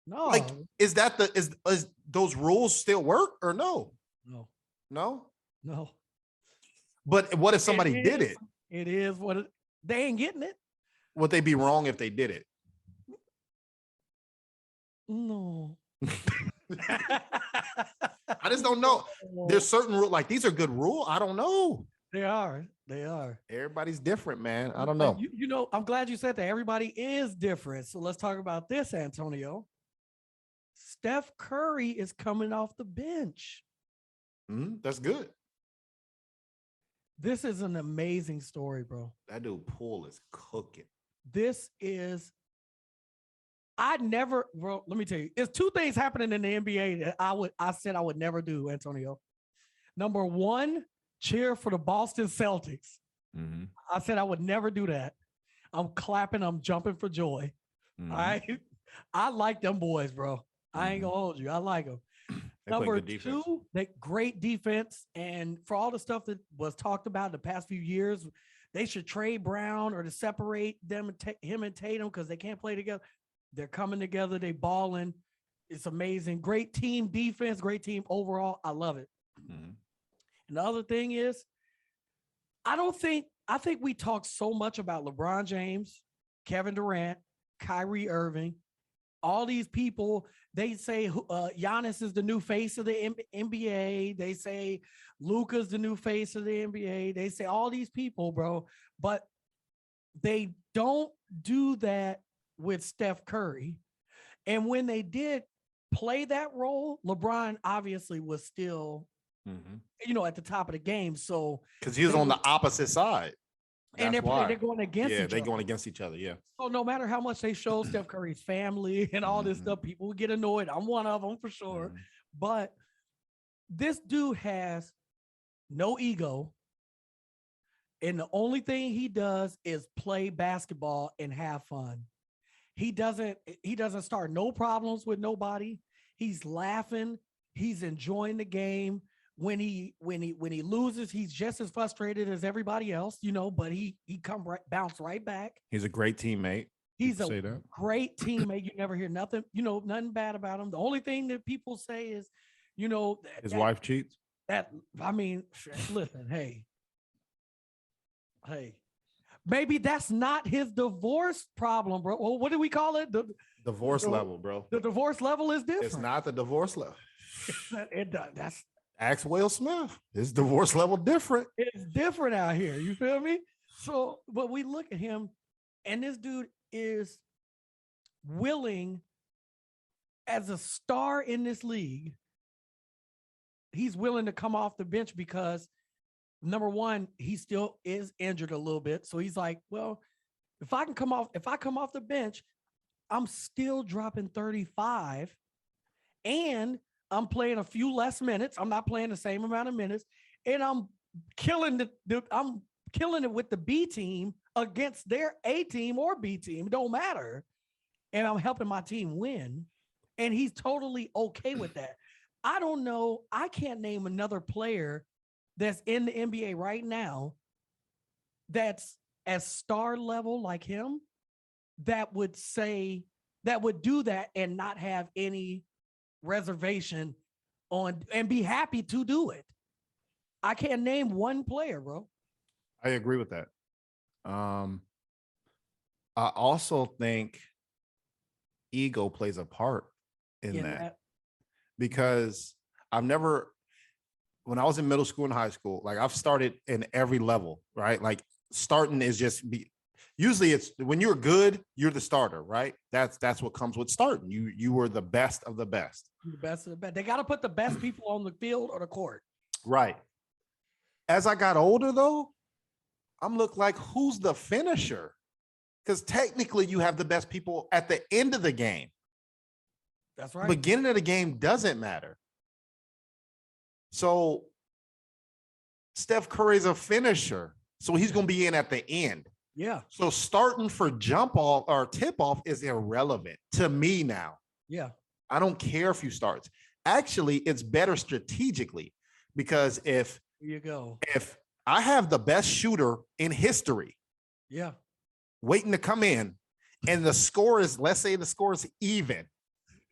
A: No,
B: Like, is those rules still work or no?
A: no,
B: No.
A: no.
B: But what if somebody
A: It
B: did
A: is-
B: it?
A: It is what they ain't getting it.
B: Would they be wrong if they did it?
A: No.
B: I just don't know. There's certain rule, like these are good rule. I don't know.
A: They are. They are.
B: Everybody's different, man. I don't
A: But
B: know.
A: You know, I'm glad you said that. Everybody is different. So let's talk about this, Antonio. Steph Curry is coming off the bench.
B: That's good.
A: This is an amazing story, bro.
B: That dude Poole is cooking.
A: This is, bro, let me tell you, there's two things happening in the NBA that I said I would never do, Antonio. Number one, cheer for the Boston Celtics. I said I would never do that. I'm clapping, I'm jumping for joy. All right. I like them boys, bro. I ain't gonna hold you. I like them.
B: They play
A: Number
B: good defense.
A: two, they great defense. And for all the stuff that was talked about in the past few years, they should trade Brown or to separate them and him and Tatum because they can't play together. They're coming together. They balling. It's amazing. Great team defense. Great team overall. I love it. And the other thing is, I think we talk so much about LeBron James, Kevin Durant, Kyrie Irving, all these people. They say Giannis is the new face of the NBA. They say Luka's the new face of the NBA. They say all these people, bro, but they don't do that with Steph Curry. And when they did play that role, LeBron obviously was still, at the top of the game. So
B: because he was on the opposite side.
A: and
B: That's why.
A: they're going against
B: Yeah,
A: each
B: they're
A: other.
B: going against each other. Yeah.
A: So no matter how much they show Steph Curry's family and all this stuff, people will get annoyed. I'm one of them for sure. But this dude has no ego. And the only thing he does is play basketball and have fun. He doesn't start no problems with nobody. He's laughing. He's enjoying the game. When he loses, he's just as frustrated as everybody else, but he bounce right back.
B: He's a great teammate.
A: He's
B: People
A: a
B: say that.
A: great teammate. You never hear nothing, nothing bad about him. The only thing that people say is,
B: His wife cheats.
A: Listen, hey, maybe that's not his divorce problem, bro. Well, what do we call it? The
B: Divorce level, bro.
A: the divorce level is different.
B: It's not the divorce level.
A: That's
B: Ask Will Smith. His divorce level different.
A: it's different out here. You feel me? So, but we look at him, and this dude is willing, as a star in this league, he's willing to come off the bench because, number one, he still is injured a little bit. So he's like, well, if I come off the bench, I'm still dropping 35 and I'm playing a few less minutes. I'm not playing the same amount of minutes, and I'm killing it with the B team against their A team or B team. It don't matter. And I'm helping my team win. And he's totally okay with that. I don't know. I can't name another player that's in the NBA right now that's as star level like him that would do that and not have any reservation on and be happy to do it. I can't name one player, bro.
B: I agree with that. I also think ego plays a part in that because when I was in middle school and high school, like I've started in every level, right? Like starting is usually it's when you're good, you're the starter, right? That's what comes with starting. You were the best of the best.
A: The best of the best. They got to put the best people on the field or the court.
B: Right. As I got older, though, I'm looking like, who's the finisher? Because technically you have the best people at the end of the game.
A: That's right.
B: Beginning of the game doesn't matter. So Steph Curry's a finisher. So he's going to be in at the end.
A: Yeah.
B: So starting for jump off or tip off is irrelevant to me now.
A: Yeah.
B: I don't care if you start. Actually, it's better strategically because if I have the best shooter in history, waiting to come in, and the score is, let's say the score is even,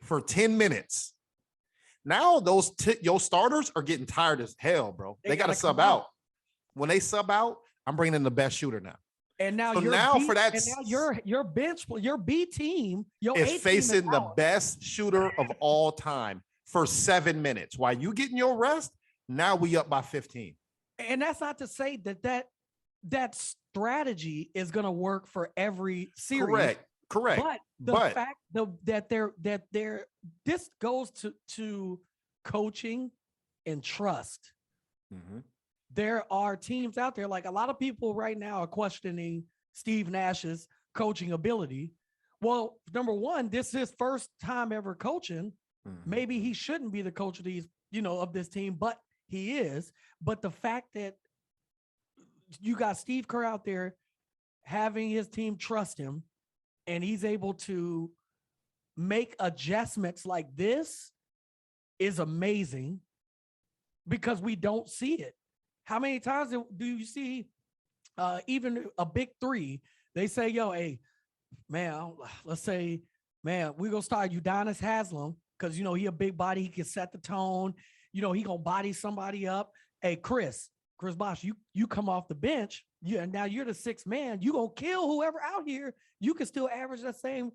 B: for 10 minutes. Now those your starters are getting tired as hell, bro. They got to
A: gotta
B: sub
A: come
B: out. When they sub out, I'm bringing in the best shooter now.
A: And now
B: So
A: your
B: now
A: B,
B: for that
A: and now your bench, your B team, your A
B: is
A: team
B: facing the
A: out.
B: best shooter of all time for 7 minutes. While you getting your rest, now we up by 15.
A: And that's not to say that strategy is going to work for every series.
B: Correct.
A: But the fact that they're this goes to coaching and trust.
B: Mhm.
A: There are teams out there, like a lot of people right now are questioning Steve Nash's coaching ability. Well, number one, this is his first time ever coaching.
B: Mhm.
A: Maybe he shouldn't be the coach of these, of this team, but he is. But the fact that you got Steve Kerr out there having his team trust him, and he's able to make adjustments like this is amazing because we don't see it. How many times do you see even a big three? They say, yo, hey, man, let's say, man, we're going to start Udonis Haslam because, he a big body. He can set the tone. He going to body somebody up. Hey, Chris Bosh, you come off the bench. Now you're the sixth man. You going to kill whoever out here. You can still average that same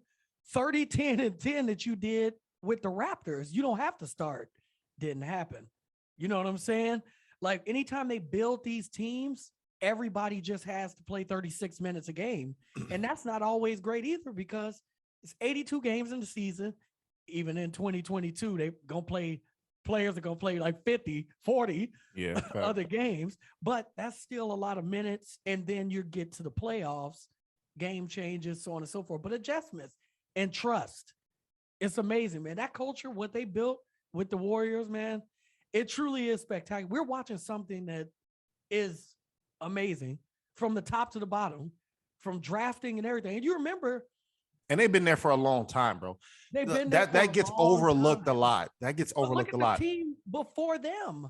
A: 30, 10, and 10 that you did with the Raptors. You don't have to start. Didn't happen. You know what I'm saying? Like anytime they build these teams, everybody just has to play 36 minutes a game. And that's not always great either because it's 82 games in the season. Even in 2022, players are going to play like 50, 40 other games, but that's still a lot of minutes. And then you get to the playoffs, game changes, so on and so forth, but adjustments and trust. It's amazing, man. That culture, what they built with the Warriors, man, it truly is spectacular. We're watching something that is amazing from the top to the bottom, from drafting and everything. And you remember,
B: and they've been there for a long time, bro.
A: They've been there
B: that gets overlooked a lot. That gets overlooked a lot.
A: The team before them,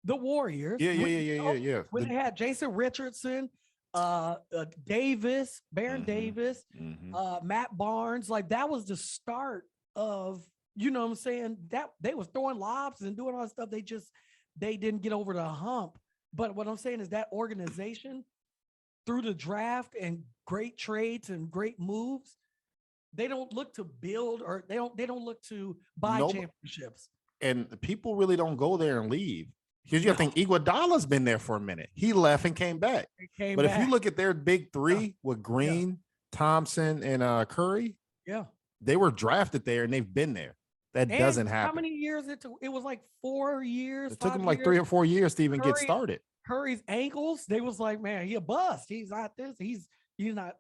A: the Warriors.
B: Yeah.
A: When they had Jason Richardson, Davis, Baron Davis, Matt Barnes, like that was the start of, you know what I'm saying? That they was throwing lobs and doing all that stuff. They didn't get over the hump. But what I'm saying is that organization through the draft and great trades and great moves, they don't look to build or they don't look to buy championships.
B: And people really don't go there and leave. Because you have to think Iguodala's been there for a minute. He left and came back. If you look at their big three with Green, Thompson, and Curry, they were drafted there and they've been there. That doesn't happen.
A: How many years it took? It was like 4 years.
B: It took him like 3 or 4 years to even get started.
A: Curry's ankles, they was like, man, he a bust. He's not this. He's not,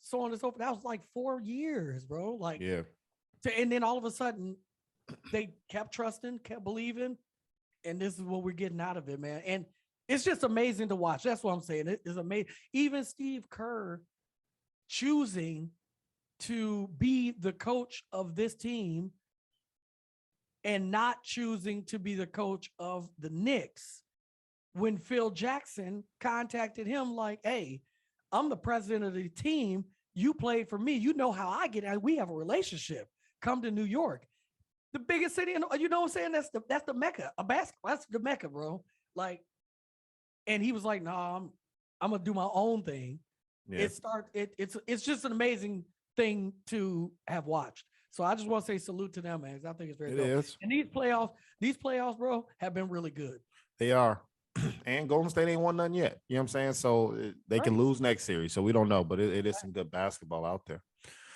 A: so on and so forth. That was like 4 years, bro. Like, and then all of a sudden, they kept trusting, kept believing, and this is what we're getting out of it, man. And it's just amazing to watch. That's what I'm saying. It is amazing. Even Steve Kerr choosing to be the coach of this team and not choosing to be the coach of the Knicks when Phil Jackson contacted him like, hey, I'm the president of the team. You played for me. You know how I get out. We have a relationship. Come to New York. The biggest city, you know what I'm saying? That's the Mecca of basketball. That's the Mecca, bro. Like, and he was like, no, I'm gonna do my own thing. Yeah. It's just an amazing thing to have watched. So I just want to say salute to them, man. I think it's very dope. And these playoffs, bro, have been really good.
B: They are. And Golden State ain't won none yet. You know what I'm saying? So they can lose next series. So we don't know, but it is some good basketball out there.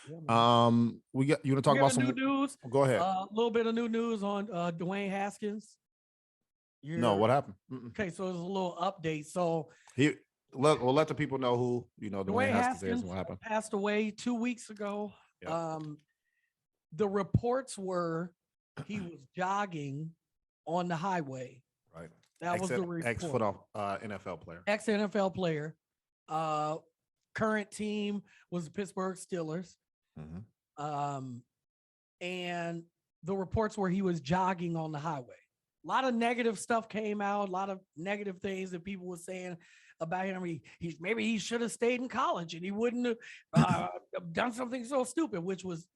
B: Yeah, you want to talk about some
A: new news?
B: Go ahead.
A: A little bit of new news on Dwayne Haskins.
B: No, what happened?
A: Okay, so there's a little update. So
B: we'll let the people know who Dwayne Haskins is and what happened.
A: Passed away 2 weeks ago.
B: Yep.
A: The reports were he was jogging on the highway.
B: Right.
A: That was the report.
B: NFL player.
A: Ex-NFL player. Current team was the Pittsburgh Steelers.
B: Mm-hmm.
A: And the reports were he was jogging on the highway. A lot of negative stuff came out. A lot of negative things that people were saying about him. Maybe he should have stayed in college and he wouldn't have done something so stupid, which was,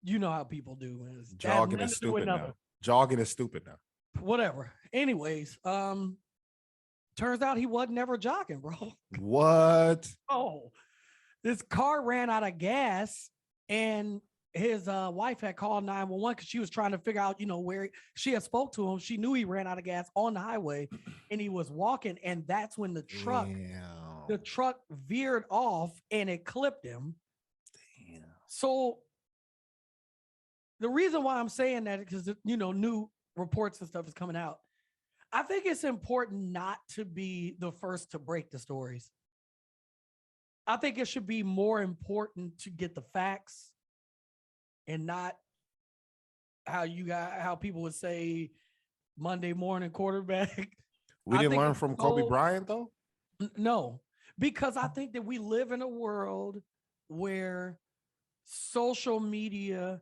A: you know how people do, man. It has
B: Jogging
A: nothing
B: is
A: to do with
B: stupid now.
A: nothing.
B: Jogging is stupid now.
A: Whatever. Anyways, turns out he wasn't never jogging, bro.
B: What?
A: Oh, this car ran out of gas, and his wife had called 911 because she was trying to figure out, where she had spoke to him. She knew he ran out of gas on the highway, and he was walking, and that's when the truck veered off and it clipped him.
B: Damn.
A: So the reason why I'm saying that is because new reports and stuff is coming out. I think it's important not to be the first to break the stories. I think it should be more important to get the facts and not how people would say Monday morning quarterback.
B: We
A: I
B: didn't
A: think
B: learn
A: it's
B: from Kobe
A: so-
B: Bryant though.
A: No, because I think that we live in a world where social media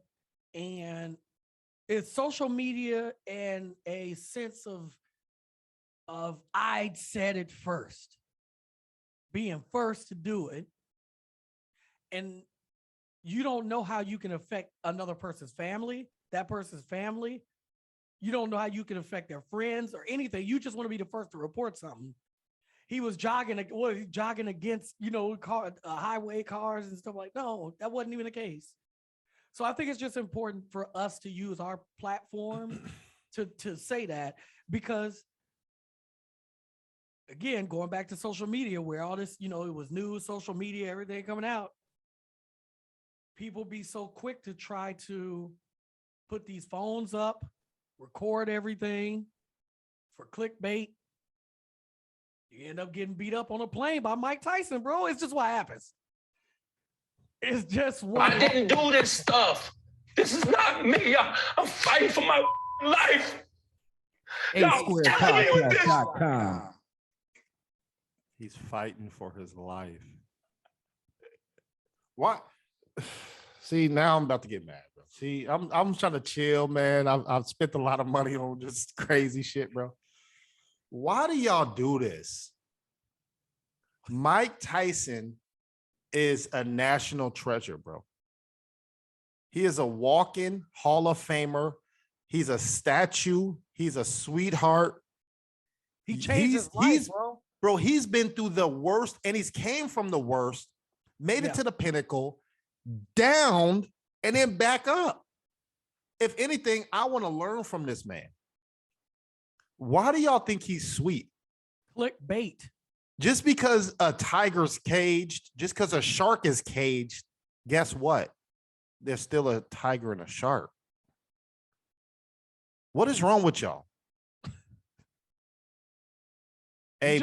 A: and a sense of I'd said it first, being first to do it, and you don't know how you can affect another person's family, that person's family. You don't know how you can affect their friends or anything. You just want to be the first to report something. He was jogging against, highway cars and stuff like. No, that wasn't even the case. So I think it's just important for us to use our platform to say that, because again, going back to social media where all this, it was news, social media, everything coming out. People be so quick to try to put these phones up, record everything for clickbait. You end up getting beat up on a plane by Mike Tyson, bro. It's just what happens. It's just what
E: I didn't do this stuff. This is not me. I'm fighting for my life.
A: A-squaredpodcast.com.
B: He's fighting for his life. What? See, now I'm about to get mad, bro. See, I'm trying to chill, man. I've spent a lot of money on just crazy shit, bro. Why do y'all do this? Mike Tyson is a national treasure, bro. He is a walking Hall of Famer. He's a statue. He's a sweetheart.
A: He changed his life, bro.
B: Bro, he's been through the worst, and he's came from the worst, made it to the pinnacle, down, and then back up. If anything, I want to learn from this man. Why do y'all think he's sweet?
A: Clickbait.
B: Just because a tiger's caged, just because a shark is caged, guess what? There's still a tiger and a shark. What is wrong with y'all? Hey,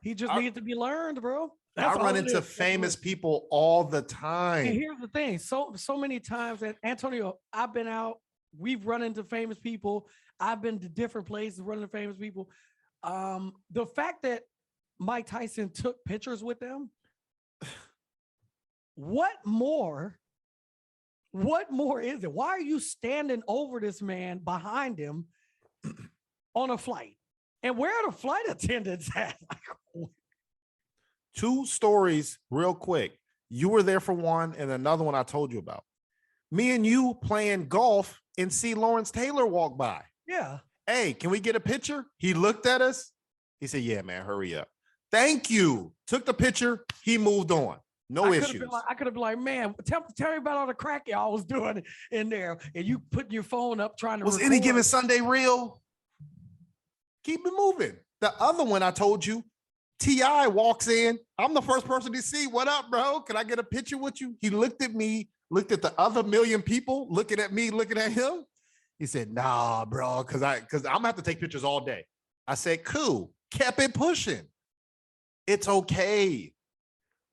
A: he just needed to be learned, bro.
B: I run into famous people all the time.
A: And here's the thing: so many times that Antonio, I've been out. We've run into famous people. I've been to different places running into famous people. The fact that Mike Tyson took pictures with them. What more is it? Why are you standing over this man behind him on a flight? And where are the flight attendants at?
B: Two stories real quick. You were there for one, and another one I told you about. Me and you playing golf and see Lawrence Taylor walk by.
A: Yeah.
B: Hey, can we get a picture? He looked at us. He said, yeah, man, hurry up. Thank you. Took the picture. He moved on. No issues.
A: I could have been like, man, tell me about all the crack y'all was doing in there. And you putting your phone up trying to
B: Was
A: record.
B: Any Given Sunday real? Keep it moving. The other one I told you, T.I. walks in. I'm the first person to see. What up, bro? Can I get a picture with you? He looked at me, looked at the other million people looking at me, looking at him. He said, nah, bro, because I'm gonna have to take pictures all day. I said, cool. Kept it pushing. It's okay.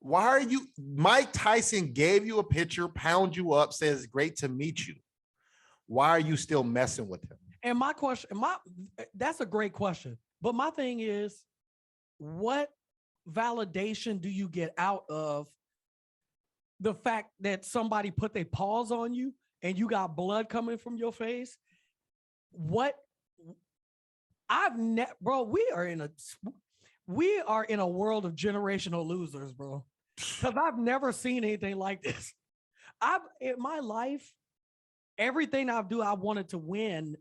B: Why are you? Mike Tyson gave you a picture, pound you up, says great to meet you. Why are you still messing with him?
A: And my question, that's a great question. But my thing is, what validation do you get out of the fact that somebody put their paws on you and you got blood coming from your face? Bro, we are in a world of generational losers, bro. Because I've never seen anything like this. In my life, everything I do, I wanted to win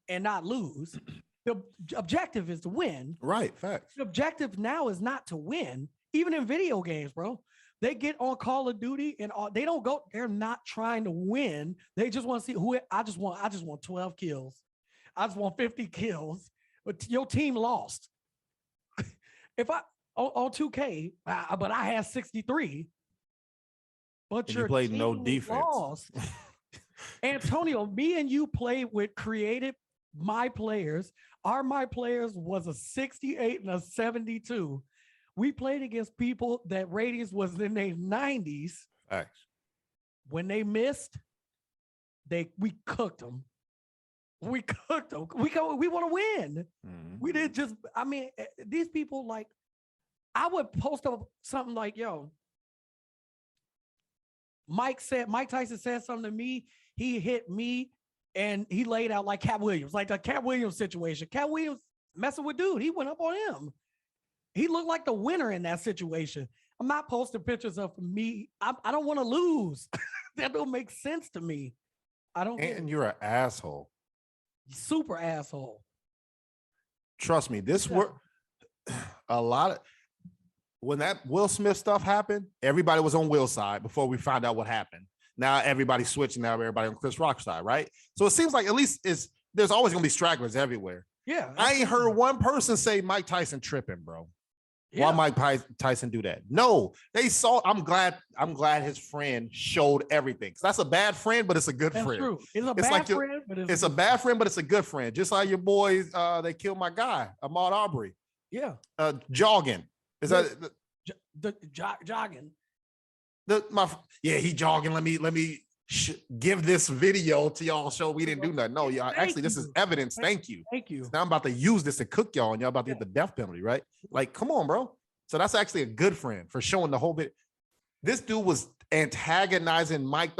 A: and not lose. The objective is to win.
B: Right. Facts.
A: The objective now is not to win, even in video games, bro. They get on Call of Duty and they don't go, they're not trying to win. They just want to see who I just want 12 kills. I just want 50 kills. But your team lost. If I on 2K, but I had 63. But
B: And
A: your
B: you played no
A: team
B: defense.
A: lost. Antonio, me and you played with creative my players. My players was a 68 and a 72. We played against people that ratings was in their 90s.
B: Facts.
A: When they missed, we cooked them. We cooked them. We want to win.
B: Mhm.
A: We didn't just, I mean, these people, like, I would post up something like, yo, Mike Tyson said something to me. He hit me and he laid out like Cat Williams, like the Cat Williams situation. Cat Williams messing with dude. He went up on him. He looked like the winner in that situation. I'm not posting pictures of me. I don't want to lose. That don't make sense to me. I don't get
B: And
A: it.
B: you're an asshole.
A: Super asshole.
B: Trust me, this
A: Yeah.
B: work a lot of when that Will Smith stuff happened, everybody was on Will's side before we found out what happened. Now everybody's switching, now everybody on Chris Rock's side, right? So it seems like at least there's always gonna be stragglers everywhere.
A: Yeah.
B: I ain't heard one person say Mike Tyson tripping, bro.
A: Yeah.
B: Why Mike Tyson do that? No, they saw. I'm glad his friend showed everything. 'Cause that's a bad friend, but it's a good
A: That's
B: friend.
A: true. It's a
B: It's
A: bad
B: like your-
A: friend, but
B: It's a bad friend, but it's a good friend. Just like your boys, they killed my guy, Ahmaud Arbery,
A: yeah.
B: jogging. Is
A: Yeah.
B: that
A: Jogging.
B: he jogging. Let me give this video to y'all. Show we didn't do nothing. No, y'all.
A: Thank
B: Actually, this is
A: you.
B: evidence. Thank you.
A: Thank you.
B: Now I'm about to use this to cook y'all, and y'all about to get the death penalty, right? Like, come on, bro. So that's actually a good friend for showing the whole bit. This dude was antagonizing Mike.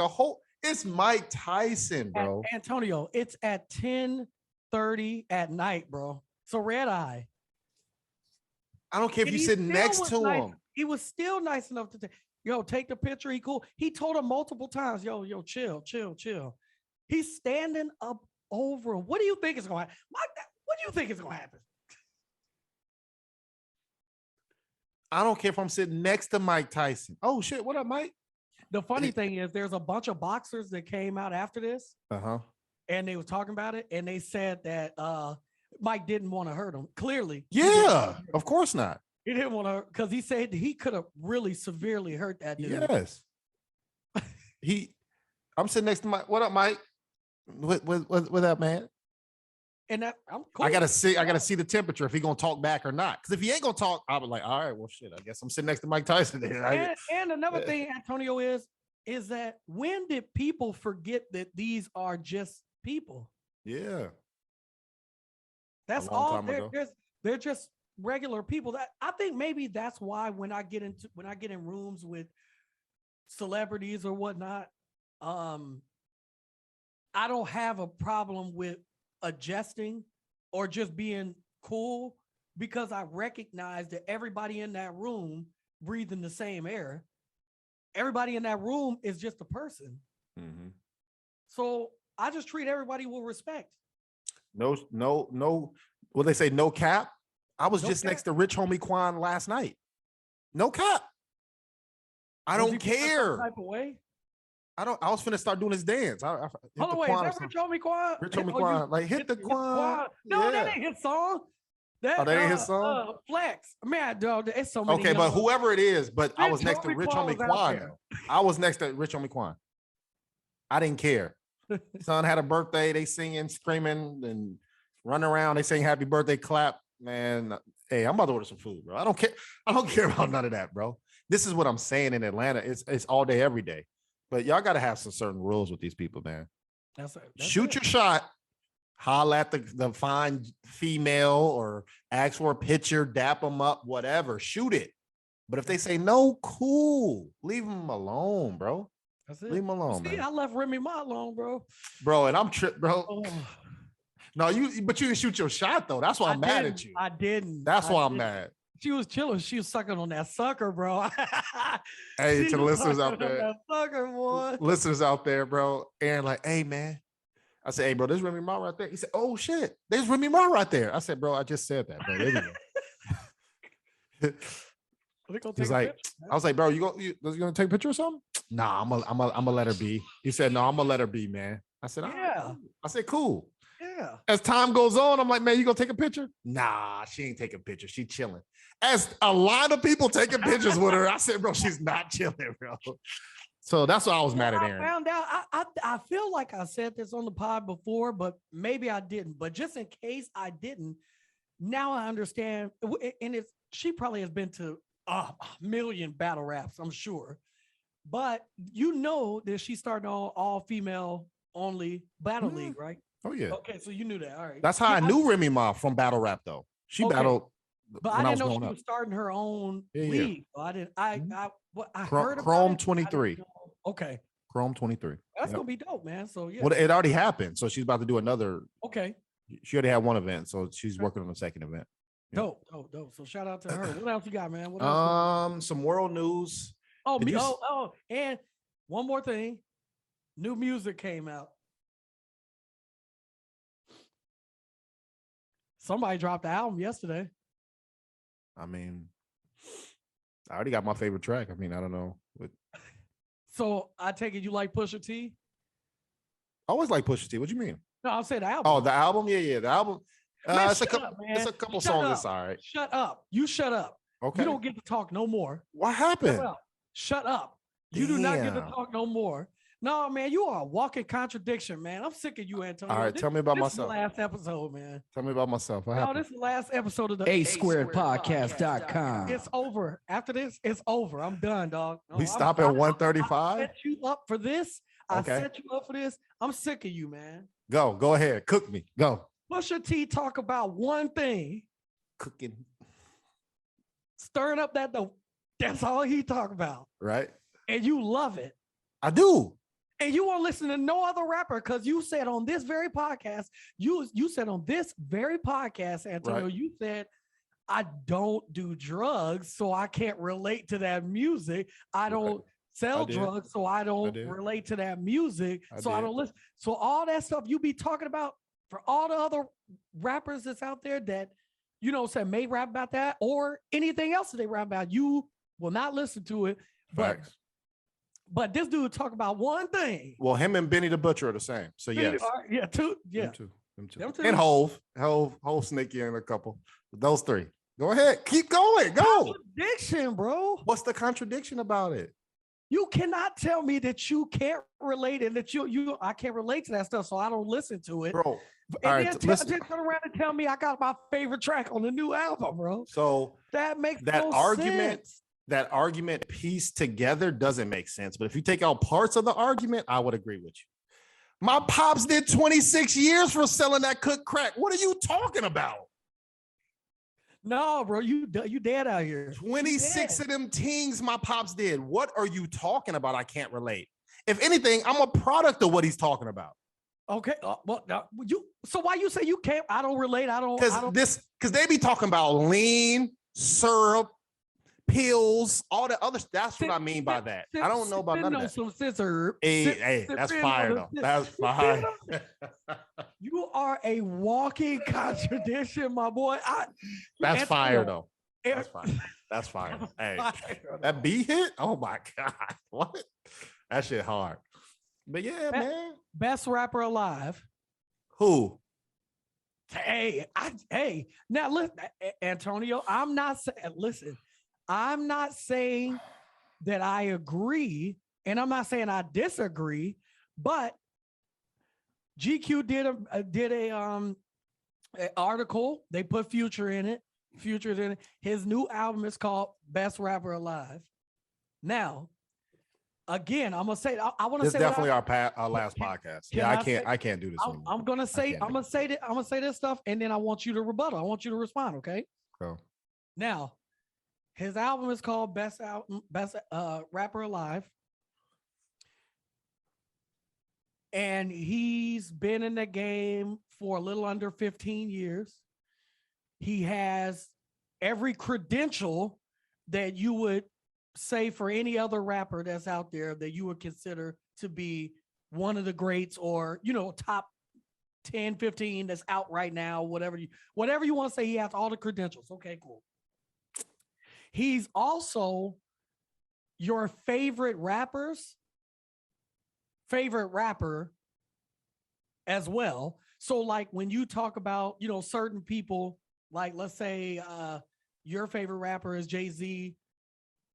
B: It's Mike Tyson, bro.
A: Antonio, it's at 10:30 at night, bro. So red eye.
B: I don't care if
A: And
B: you
A: he
B: sit
A: still
B: next
A: was
B: to
A: nice.
B: him.
A: He was still nice enough to take the picture. He cool. He told him multiple times, yo, chill. He's standing up over him. What do you think is going to happen? What do you think is going to happen?
B: I don't care if I'm sitting next to Mike Tyson. Oh shit, what up, Mike?
A: The funny thing is there's a bunch of boxers that came out after this
B: Uh-huh.
A: and they were talking about it. And they said that Mike didn't want to hurt him. Clearly.
B: Yeah, of course not.
A: He didn't want to, because he said he could have really severely hurt that dude.
B: Yes. I'm sitting next to Mike. What up, Mike? What up, man?
A: And that I'm cool.
B: I gotta see the temperature if he gonna talk back or not. Because if he ain't gonna talk, I'll be like, all right, well, shit. I guess I'm sitting next to Mike Tyson there.
A: And another thing, Antonio, is that when did people forget that these are just people?
B: Yeah.
A: That's
B: A long
A: all.
B: time ago.
A: They're just regular people. That I think maybe that's why when I get in rooms with celebrities or whatnot, I don't have a problem with adjusting or just being cool, because I recognize that everybody in that room breathing the same air. Everybody in that room is just a person.
B: Mm-hmm.
A: So I just treat everybody with respect.
B: No. What they say? No cap. I was
A: No
B: just
A: cap.
B: next to Rich Homie Quan last night. No cap. I
A: Was
B: don't
A: he feeling some
B: care.
A: Type of way.
B: I was finna start doing his dance. I hit
A: Hold
B: the
A: on, wait,
B: Quan or
A: is that
B: something.
A: Rich Homie Quan?
B: Rich Homie
A: Oh,
B: Quan,
A: you
B: like hit the Quan.
A: No, that
B: Yeah.
A: ain't his song. That
B: Oh, that ain't his song?
A: Flex. Man, dog, it's so many.
B: Okay, but
A: young-
B: whoever it is, but I
A: Rich
B: was next to
A: Homie
B: Rich
A: Quan
B: Homie
A: was out
B: Quan.
A: there.
B: though. I was next to Rich Homie Quan. I didn't care. Son had a birthday. They singing, screaming, and running around. They saying happy birthday, clap. Man, hey, I'm about to order some food, bro. I don't care. I don't care about none of that, bro. This is what I'm saying in Atlanta. It's all day, every day. But y'all got to have some certain rules with these people, man.
A: That's
B: Shoot your shot. Holla at the fine female or ask for a picture, dap them up, whatever. Shoot it. But if they say no, cool. Leave them alone, bro.
A: That's it.
B: Leave them alone,
A: See,
B: man.
A: I left Remy Ma alone, bro.
B: Bro, and I'm tripped, bro.
A: Oh,
B: No, but you didn't shoot your shot though. That's why I'm mad at you.
A: I didn't.
B: That's
A: I
B: why I'm
A: didn't.
B: mad.
A: She was chilling. She was sucking on that sucker, bro.
B: Hey,
A: She
B: to the
A: was
B: listeners
A: sucking
B: out
A: on
B: there,
A: that sucker, boy.
B: listeners out there, bro. Aaron, like, hey man, I said, hey, bro, there's Remy Ma right there. He said, oh shit, there's Remy Ma right there. I said, bro, I just said that, bro. There you go. He's like, I was like, bro, you gonna take a picture or something? Nah, I'm gonna let her be. He said, no, I'm gonna let her be, man. I said, all right,
A: Yeah.
B: cool. I said, cool.
A: Yeah.
B: As time goes on, I'm like, man, you gonna take a picture? Nah, she ain't taking pictures. She chilling. As a lot of people taking pictures with her, I said, bro, she's not chilling, bro. So that's why I was mad at
A: I
B: Aaron.
A: found out. I feel like I said this on the pod before, but maybe I didn't. But just in case I didn't, now I understand. And she probably has been to a million battle raps, I'm sure. But you know that she started on all female only battle league, right?
B: Oh yeah.
A: Okay, so you knew that. All right.
B: That's how I knew Remy Ma from battle rap though. She
A: Okay.
B: battled.
A: But
B: when
A: I didn't know she
B: growing up.
A: was starting her own
B: Yeah, yeah.
A: league. So I didn't. I
B: Chrome-
A: heard about
B: Chrome
A: it, but I
B: 23.
A: didn't know. Okay,
B: Chrome 23.
A: that's
B: Yep.
A: gonna be dope, man. So yeah.
B: Well, it already happened. So she's about to do another.
A: Okay.
B: She already had one event, so she's working on the second event. Yeah.
A: Dope. So shout out to her. What else you got, man? What else?
B: Some world news.
A: Oh,
B: did
A: me.
B: you s-
A: Oh, and one more thing. New music came out. Somebody dropped the album yesterday.
B: I mean, I already got my favorite track. I mean, I don't know.
A: So I take it you like Pusha T?
B: I always like Pusha T. What you mean?
A: No, I'll say the album.
B: Oh, the album? Yeah, the album.
A: Man,
B: It's a
A: shut
B: couple.
A: up, man.
B: It's a couple
A: Shut
B: songs.
A: up.
B: That's all right.
A: Shut up. You shut up.
B: Okay.
A: You don't get to talk no more.
B: What
A: Shut
B: happened?
A: up. Shut up. You do not get to
B: Damn.
A: talk no more. No, man, you are a walking contradiction, man. I'm sick of you, Antonio.
B: All right, tell me about
A: this is
B: myself.
A: the last episode, man.
B: Tell me about myself. What
A: No,
B: happened?
A: this is the last episode of the
F: A2podcast.com.
A: It's over. After this, it's over. I'm done, dog. No,
B: We
A: I'm-
B: stop at
A: I
B: 135.
A: set you up for this. I
B: Okay.
A: set you up for this. I'm sick of you, man.
B: Go ahead. Cook me. Go.
A: Pusha T talk about one thing,
B: Cooking.
A: stirring up that dope. That's all he talk about.
B: Right.
A: And you love it.
B: I do.
A: And you won't listen to no other rapper because you said on this very podcast, you said on this very podcast, Antonio,
B: Right.
A: you said, I don't do drugs, so I can't relate to that music. I don't sell
B: did.
A: drugs, so I don't
B: did.
A: relate to that music.
B: I
A: So I
B: did.
A: don't listen. So all that stuff you be talking about for all the other rappers that's out there that, say may rap about that or anything else that they rap about, you will not listen to it.
B: Facts.
A: But this dude talk about one thing.
B: Well, him and Benny the Butcher are the same. So yes.
A: Yeah, two. Yeah.
B: Them two. Them two.
A: Them two.
B: And Hove Sneaky and a couple. Those three. Go ahead. Keep going. Go.
A: Contradiction, bro.
B: What's the contradiction about it?
A: You cannot tell me that you can't relate and that I can't relate to that stuff, so I don't listen to it.
B: Bro.
A: And
B: all
A: then
B: right, listen.
A: turn around and tell me I got my favorite track on the new album, bro.
B: So
A: That makes
B: that
A: no
B: argument,
A: sense.
B: that argument pieced together doesn't make sense. But if you take out parts of the argument, I would agree with you. My pops did 26 years for selling that cooked crack. What are you talking about?
A: No, bro, you dead out here.
B: 26
A: Yeah.
B: of them tings my pops did. What are you talking about? I can't relate. If anything, I'm a product of what he's talking about.
A: Okay, well, so why you say you can't? I don't relate. I don't.
B: Because they be talking about lean, syrup, pills, all the other. That's what I mean by that. I don't know about none of that.
A: Some scissor.
B: Hey, that's fire though. That's fire.
A: You are a walking contradiction, my boy.
B: That's fire though.
A: Antonio,
B: That's fire. That's fire. Hey,
A: fire,
B: that beat hit. Oh my god, what? That shit hard. But yeah, man.
A: Best rapper alive.
B: Who?
A: Hey, now listen, Antonio, I'm not saying that I agree, and I'm not saying I disagree, but GQ did a article. They put Future in it. Future's in it. His new album is called Best Rapper Alive. Now, again, I'm gonna say I want to
B: This
A: say
B: is definitely our last
A: can-
B: podcast.
A: can
B: Yeah,
A: I
B: I can't.
A: say-
B: I can't do this.
A: I'm
B: anymore.
A: gonna say
B: can't
A: I'm
B: do
A: gonna say that I'm gonna say this stuff, and then I want you to rebuttal. I want you to respond. Okay.
B: Go.
A: Now, his album is called Best Rapper Alive, and he's been in the game for a little under 15 years. He has every credential that you would say for any other rapper that's out there that you would consider to be one of the greats or top 10, 15 that's out right now, whatever you want to say. He has all the credentials. Okay, cool. He's also your favorite rapper as well. So like when you talk about, certain people, like let's say your favorite rapper is Jay-Z,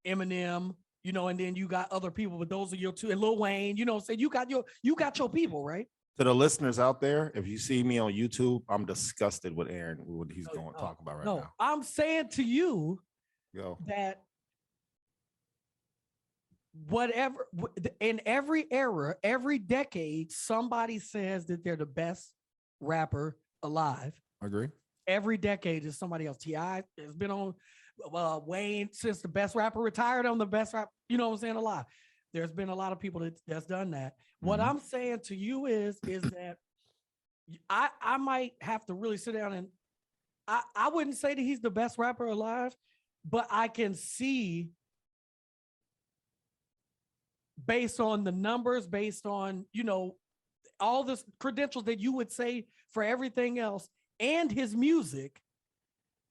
A: Eminem, and then you got other people, but those are your two, and Lil Wayne, so you got your people, right?
B: To the listeners out there, if you see me on YouTube, I'm disgusted with Aaron, what he's going to talk about right now.
A: I'm saying to you
B: Go.
A: that whatever, in every era, every decade, somebody says that they're the best rapper alive.
B: Agree.
A: Every decade is somebody else. T.I. has been on Wayne since the best rapper retired. I'm the best rap, alive. There's been a lot of people that's done that. What I'm saying to you is that I might have to really sit down and I wouldn't say that he's the best rapper alive, but I can see based on the numbers, based on, all the credentials that you would say for everything else and his music,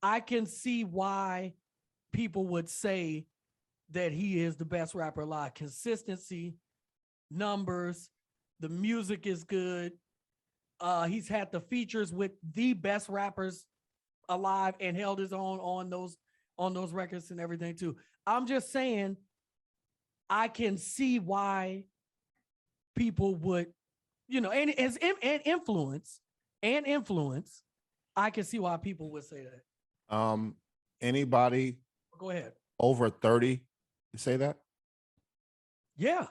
A: I can see why people would say that he is the best rapper alive. Consistency, numbers, the music is good. He's had the features with the best rappers alive and held his own on those records and everything too. I'm just saying, I can see why people would, and as influence, I can see why people would say that.
B: Anybody
A: Go ahead.
B: over 30 say that?
A: Yeah.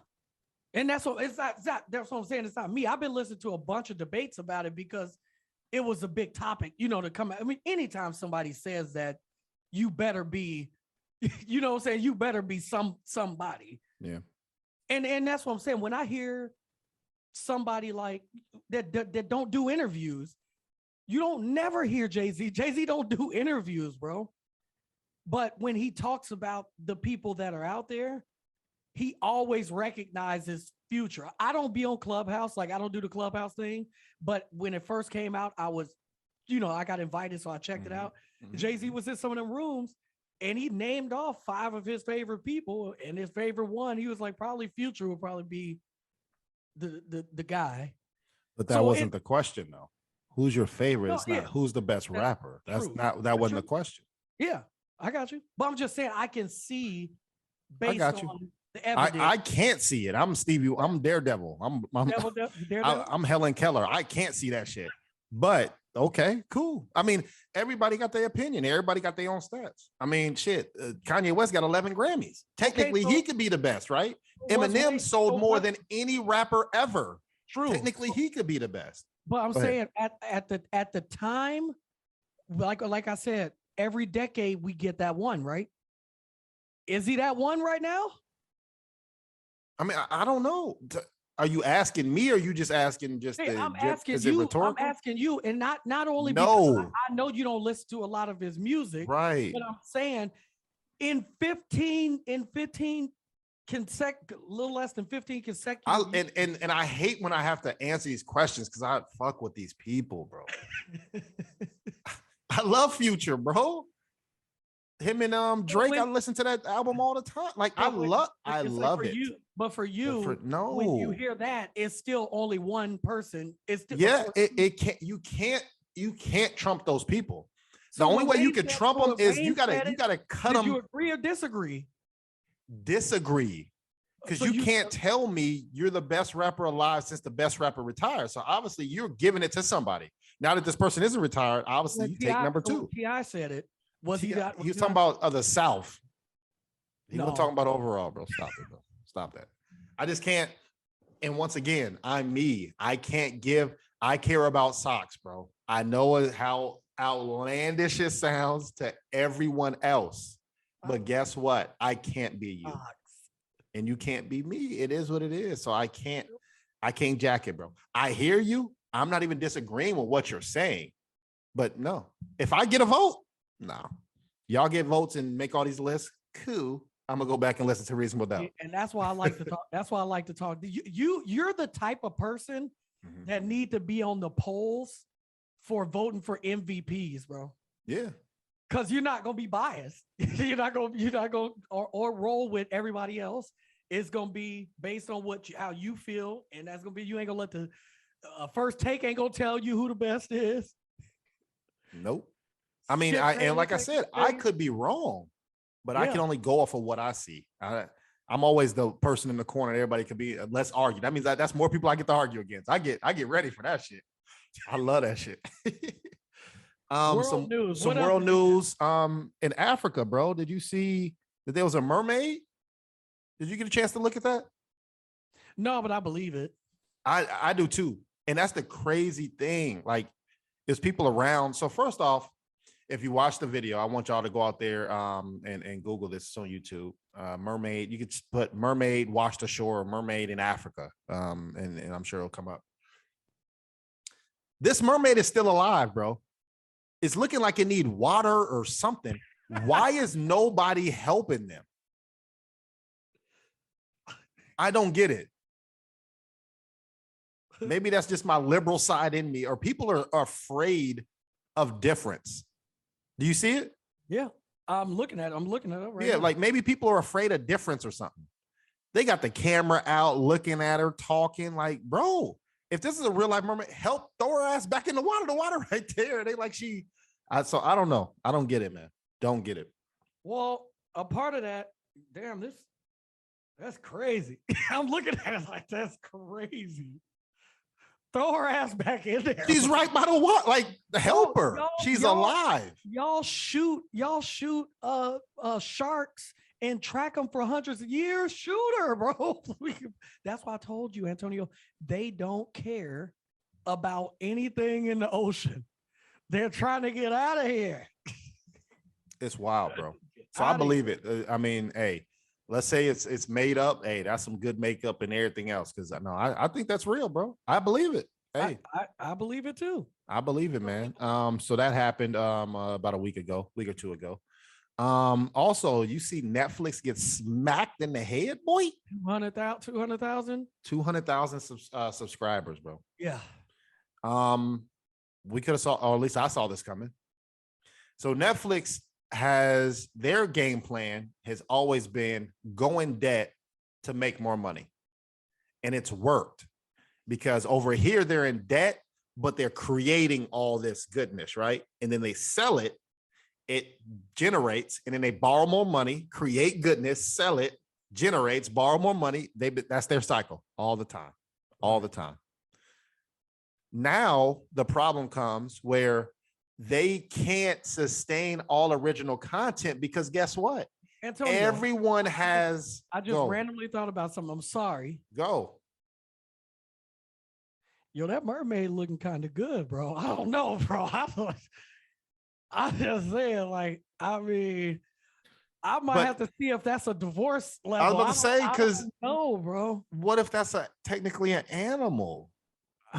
A: And that's what that's what I'm saying. It's not me. I've been listening to a bunch of debates about it because it was a big topic, to come out. I mean, anytime somebody says that, you better be, what I'm saying? You better be somebody.
B: Yeah.
A: And that's what I'm saying. When I hear somebody like that don't do interviews, you don't never hear Jay-Z. Jay-Z don't do interviews, bro. But when he talks about the people that are out there, he always recognizes Future. I don't be on Clubhouse, like I don't do the Clubhouse thing. But when it first came out, I was, I got invited, so I checked it out. Jay-Z was in some of them rooms, and he named off 5 of his favorite people, and his favorite one, he was like, probably Future would probably be the guy.
B: But that wasn't the question, though. Who's your favorite?
A: No,
B: It's not who's the best rapper. That's
A: true.
B: that wasn't the question.
A: Yeah, I got you. But I'm just saying, I can see based
B: got you.
A: on the evidence.
B: I can't see it. I'm Stevie. I'm Daredevil. I'm Helen Keller. I can't see that shit. But okay, cool. I mean, everybody got their opinion. Everybody got their own stats. I mean, shit. Kanye West got 11 Grammys. Technically,
A: so
B: he could be the best, right? Eminem sold more than any rapper ever.
A: True.
B: Technically, he could be the best.
A: But I'm
B: Go ahead.
A: saying at the time, like I said, every decade we get that one, right? Is he that one right now?
B: I mean, I don't know. Are you asking me, or are you just asking
A: Hey, I'm
B: is
A: asking
B: it
A: you.
B: rhetorical?
A: I'm asking you, and not only
B: No.
A: because I know you don't listen to a lot of his music,
B: Right.
A: but I'm saying in 15 little less than 15 consecutive years.
B: And I hate when I have to answer these questions because I fuck with these people, bro. I love Future, bro. Him and Drake, I listen to that album all the time. Like I love it.
A: But for you,
B: no,
A: when you hear that, it's still only one person. It's still,
B: it can't. You can't trump those people.
A: So
B: The only
A: when
B: way you
A: Wayne
B: can
A: said-
B: trump
A: so
B: them
A: when
B: is
A: Wayne
B: you
A: said
B: gotta
A: it,
B: cut
A: did
B: them.
A: you agree or disagree?
B: Disagree. Because
A: So
B: you can't tell me you're the best rapper alive since the best rapper retired. So obviously you're giving it to somebody. Now that this person isn't retired, obviously you take number 2.
A: T.I. said it. Was he not?
B: He was talking about the South. He
A: No.
B: was talking about overall, bro. Stop it, bro. Stop that. I just can't. And once again, I'm me. I can't give. I care about socks, bro. I know how outlandish it sounds to everyone else. But guess what? I can't be you. And you can't be me. It is what it is. So I can't jack it, bro. I hear you. I'm not even disagreeing with what you're saying. But no, if I get a vote, no. Y'all get votes and make all these lists. Cool. I'm gonna go back and listen to Reasonable Doubt.
A: And that's why I like to talk. That's why I like to talk. You're the type of person
B: Mhm.
A: that need to be on the polls for voting for MVPs, bro.
B: Yeah.
A: Because you're not gonna be biased. you're not gonna or roll with everybody else. It's gonna be based on how you feel, and that's gonna be you ain't gonna let the first take ain't gonna tell you who the best is.
B: Nope. I mean,
A: Shit,
B: and
A: man,
B: like I
A: it's
B: said, I could be wrong, but I
A: Yeah.
B: can only go off of what I see. I'm always the person in the corner. Everybody could be. Let's argue. That means that's more people I get to argue against. I get ready for that shit. I love that shit.
A: World
B: some
A: news.
B: some
A: What else
B: world
A: did you
B: news. In Africa, bro. Did you see that there was a mermaid? Did you get a chance to look at that?
A: No, but I believe it.
B: I do too. And that's the crazy thing. Like, there's people around. So first off, if you watch the video, I want y'all to go out there and Google this. It's on YouTube. Mermaid. You could just put mermaid washed ashore, or mermaid in Africa. And I'm sure it'll come up. This mermaid is still alive, bro. It's looking like it need water or something. Why is nobody helping them? I don't get it. Maybe that's just my liberal side in me, or people are afraid of difference. Do you see it?
A: Yeah, I'm looking at it. I'm looking at it right
B: Yeah,
A: now.
B: like maybe people are afraid of difference or something. They got the camera out looking at her, talking like, bro, if this is a real life mermaid, help throw her ass back in the water. The water right there. They like so I don't know. I don't get it, man. Don't get it.
A: Well, a part of that, damn, that's crazy. I'm looking at it like that's crazy. Throw her ass back in there.
B: She's right by the water. Like, help her. She's alive.
A: Y'all shoot sharks and track them for hundreds of years. Shoot her, bro. That's why I told you, Antonio, they don't care about anything in the ocean. They're trying to get out of here.
B: It's wild, bro. So I believe it. I mean, hey, let's say it's made up. Hey, that's some good makeup and everything else. Because I think that's real, bro. I believe it. Hey,
A: I believe it too.
B: I believe it, man. So that happened about a week or two ago. Also, you see Netflix get smacked in the head, boy.
A: 200,000?
B: 200,000 subscribers, bro.
A: Yeah.
B: We could have saw, or at least I saw this coming. So Netflix has their game plan has always been go in debt to make more money. And it's worked because over here they're in debt, but they're creating all this goodness, right? And then they sell it, it generates, and then they borrow more money, create goodness, sell it, generates, borrow more money. That's their cycle all the time, all the time. Now the problem comes where they can't sustain all original content because guess what?
A: Antonio,
B: Everyone has.
A: I just randomly thought about something. I'm sorry.
B: Go.
A: Yo, that mermaid looking kind of good, bro. I don't know, bro. I'm just saying, like, I mean, I might have to see if that's a divorce level.
B: I was about to say, because
A: no, bro.
B: What if that's technically an animal?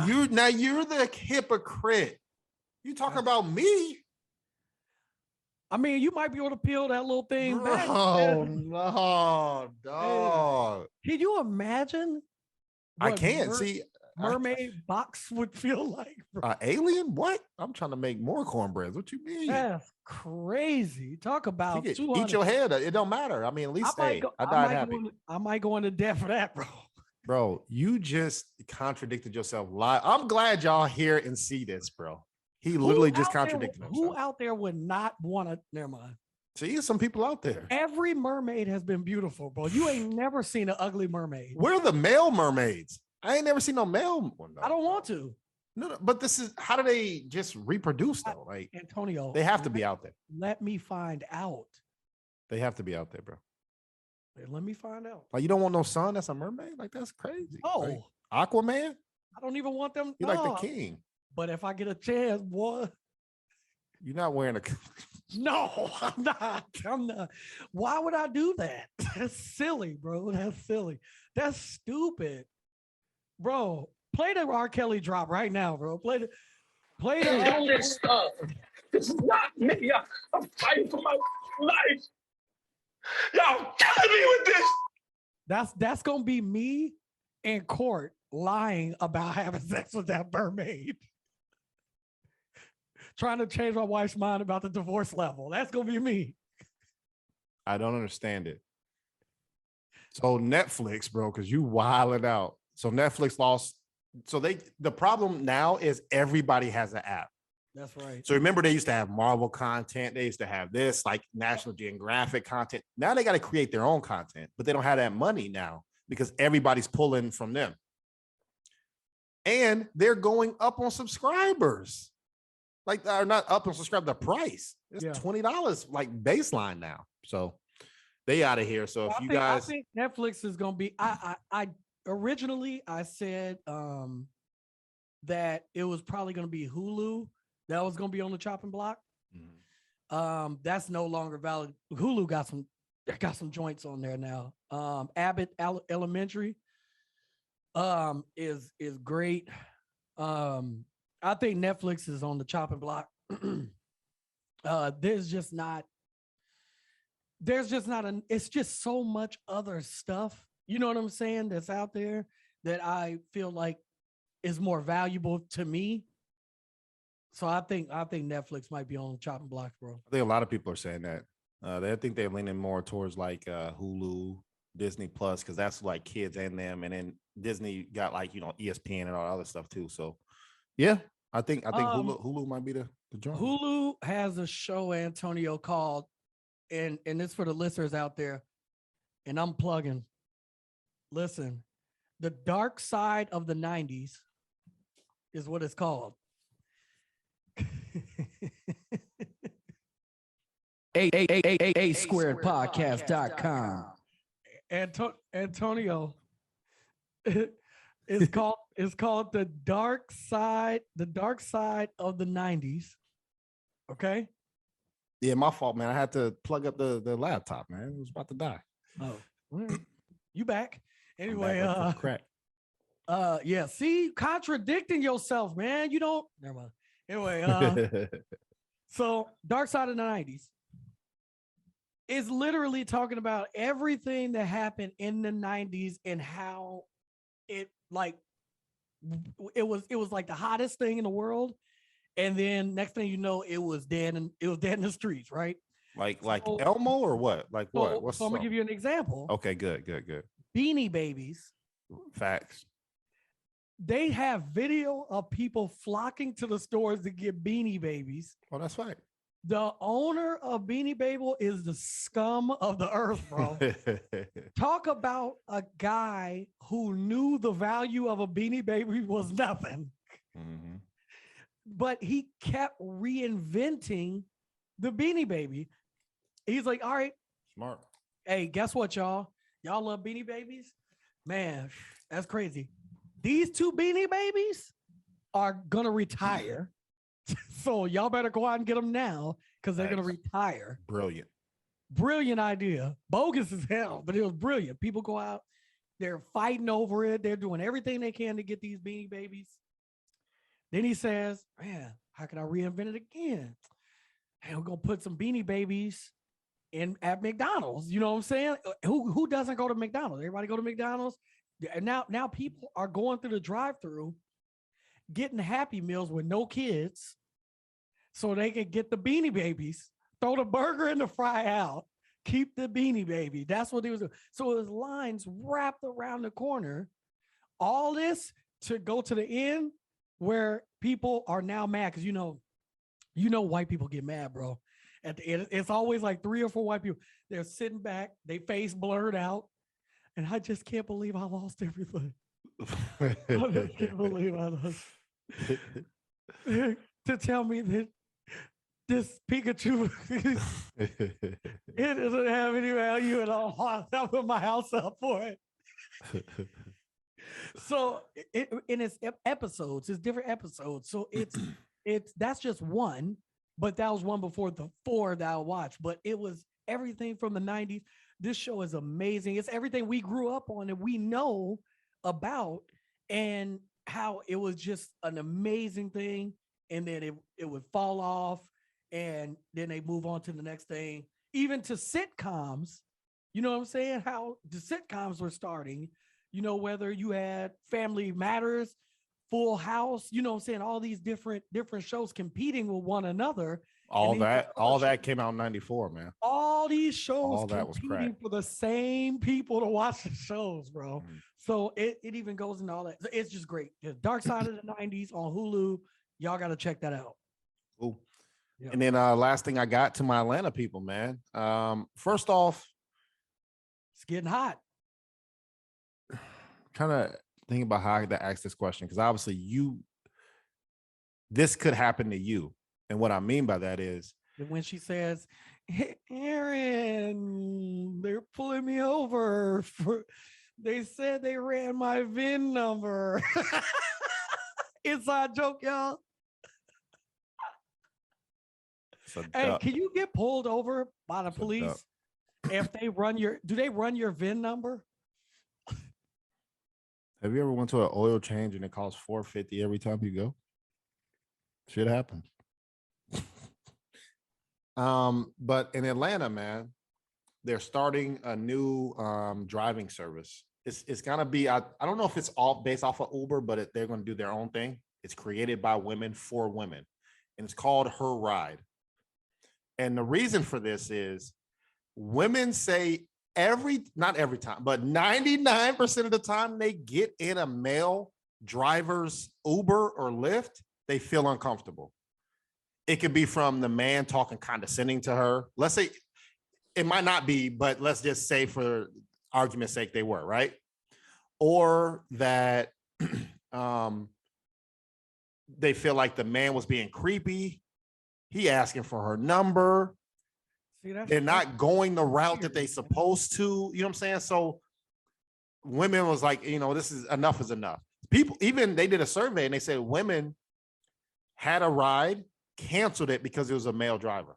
B: You're the hypocrite. You talking about me?
A: I mean, you might be able to peel that little thing back.
B: Oh no, dog.
A: Can you imagine?
B: I can't see.
A: Mermaid box would feel like, bro.
B: Alien? What? I'm trying to make more cornbreads. What you mean?
A: That's crazy. Talk about
B: eat your head. It don't matter. I mean, at least I died happy.
A: I might go into debt for that, bro.
B: Bro, you just contradicted yourself live. I'm glad y'all hear and see this, bro. He literally just contradicted himself.
A: Who out there would not want to? Never mind.
B: See, some people out there.
A: Every mermaid has been beautiful, bro. You ain't never seen an ugly mermaid.
B: Where are the male mermaids? I ain't never seen no male one.
A: I don't want to.
B: No, but this is how do they just reproduce though? Like
A: Antonio,
B: they have to be out there.
A: Let me find out.
B: They have to be out there, bro.
A: Let me find out.
B: Like you don't want no son that's a mermaid? Like that's crazy.
A: Oh,
B: like, Aquaman?
A: I don't even want them.
B: You're like the king.
A: But if I get a chance, boy.
B: You're not wearing a.
A: No, I'm not. Why would I do that? That's silly, bro. That's silly. That's stupid, bro. Play the R. Kelly drop right now, bro. Play the.
E: All this stuff. This is not me. I'm fighting for my life. Y'all killing me with this.
A: That's gonna be me in court lying about having sex with that mermaid. Trying to change my wife's mind about the divorce level. That's gonna be me.
B: I don't understand it. So Netflix, bro, because you wilding out. So Netflix lost. So the problem now is everybody has an app.
A: That's right.
B: So remember, they used to have Marvel content. They used to have this, like National Geographic content. Now they got to create their own content, but they don't have that money now because everybody's pulling from them. And they're going up on subscribers. Like, they're not up on subscribe. The price it's
A: Yeah.
B: $20 like baseline now. So they out of here. So if you guys,
A: I think Netflix is gonna be. I originally I said that it was probably gonna be Hulu that was gonna be on the chopping block. That's no longer valid. Hulu got some joints on there now. Abbott Elementary is great. I think Netflix is on the chopping block. There's just not it's just so much other stuff, you know what I'm saying, that's out there that I feel like is more valuable to me. So I think Netflix might be on the chopping block, bro.
B: I think a lot of people are saying that. I think they're leaning more towards like Hulu, Disney Plus, because that's like kids and them. And then Disney got like, ESPN and all that other stuff too. So yeah, I think Hulu might be the joint.
A: Hulu has a show, Antonio, called, and it's for the listeners out there, and I'm plugging. Listen, The Dark Side of the 90s is what it's called.
F: A squared podcast.com.
A: Antonio, it's called The Dark Side of the 90s. Okay.
B: Yeah, my fault, man. I had to plug up the laptop, man. It was about to die.
A: Oh, you back?
B: I'm
A: Anyway,
B: back with crack.
A: yeah. See, contradicting yourself, man. You don't. Never mind. Anyway, so Dark Side of the 90s is literally talking about everything that happened in the 90s and how it was like the hottest thing in the world. And then next thing you know, it was dead in the streets, right?
B: like
A: So-
B: Elmo or what? Like what?
A: So,
B: What's
A: so I'm gonna
B: up?
A: give you an example.
B: Okay, good.
A: Beanie Babies.
B: Facts.
A: They have video of people flocking to the stores to get Beanie Babies.
B: Oh, that's fact.
A: The owner of Beanie Baby is the scum of the earth, bro. Talk about a guy who knew the value of a Beanie Baby was nothing,
B: Mhm.
A: but he kept reinventing the Beanie Baby. He's like, all right,
B: Smart.
A: hey, guess what, y'all? Y'all love Beanie Babies? Man, that's crazy. These two Beanie Babies are gonna retire. So y'all better go out and get them now because they're gonna
B: Nice.
A: retire.
B: Brilliant.
A: Brilliant idea. Bogus as hell, but it was brilliant. People go out, they're fighting over it. They're doing everything they can to get these Beanie Babies. Then he says, man, how can I reinvent it again? And we're gonna put some Beanie Babies at McDonald's. You know what I'm saying? Who doesn't go to McDonald's? Everybody go to McDonald's. And now people are going through the drive-through, getting Happy Meals with no kids, so they can get the Beanie Babies, throw the burger and the fry out, keep the Beanie Baby. That's what he was doing. So his lines wrapped around the corner. All this to go to the end where people are now mad because you know white people get mad, bro. At the end, it's always like 3 or 4 white people. They're sitting back, they face blurred out, and I just can't believe I lost everything. I just can't believe I lost. To tell me that this Pikachu it doesn't have any value at all. I put my house up for it. So in its episodes, it's different episodes. So that's just one, but that was one before the 4 that I watched. But it was everything from the 90s. This show is amazing. It's everything we grew up on and we know about, and how it was just an amazing thing. And then it would fall off, and then they move on to the next thing, even to sitcoms. You know what I'm saying? How the sitcoms were starting. you know, whether you had Family Matters, Full House, you know what I'm saying, all these different shows competing with one another.
B: All
A: then you got
B: all
A: other
B: that
A: shows.
B: came out in 94, man.
A: All these shows
B: All that was
A: competing
B: crack.
A: for the same people to watch the shows, bro.
B: Mhm.
A: So it even goes into all that. So it's just great. The Dark Side of the 90s on Hulu. Y'all got to check that out.
B: Cool.
A: Yeah.
B: And then last thing I got to my Atlanta people, man. First off,
A: It's getting hot.
B: kind of thinking about how I ask this question, because obviously this could happen to you. And what I mean by that is,
A: And when she says, "Hey, Aaron, they're pulling me over for, they said they ran my VIN number." Inside joke, y'all.
B: it's a
A: Hey,
B: duck.
A: can you get pulled over by the
B: It's a duck.
A: police if they run do they run your VIN number?
B: Have you ever went to an oil change and it costs $4.50 every time you go? Shit happens. But in Atlanta, man, they're starting a new driving service. It's gonna be, I don't know if it's all based off of Uber, but they're gonna do their own thing. It's created by women for women, and it's called Her Ride. And the reason for this is women say not every time, but 99% of the time they get in a male driver's Uber or Lyft, they feel uncomfortable. It could be from the man talking condescending to her. Let's say it might not be, but let's just say for argument's sake, they were, right? Or that they feel like the man was being creepy. He asking for her number.
A: See,
B: They're not going the route that they
A: weird, man.
B: supposed to, you know what I'm saying? So women was like, this is enough is enough. People, even they did a survey and they said women had a ride, canceled it because it was a male driver.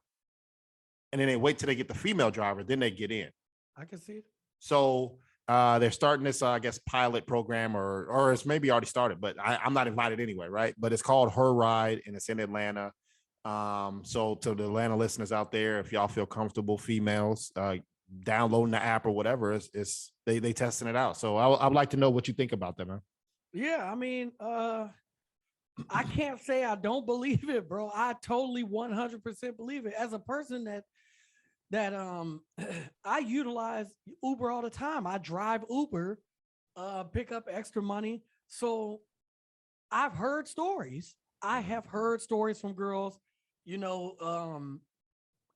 B: And then they wait till they get the female driver, then they get in.
A: I can see it.
B: So they're starting this, I guess, pilot program, or it's maybe already started, but I'm not invited anyway, right? But it's called Her Ride, and it's in Atlanta. So to the Atlanta listeners out there, if y'all feel comfortable, females, downloading the app or whatever, it's they testing it out. So I'd like to know what you think about that, man.
A: Yeah, I mean, I can't say I don't believe it, bro. I totally 100% believe it. As a person that I utilize Uber all the time. I drive Uber, pick up extra money. So I've heard stories. I have heard stories from girls,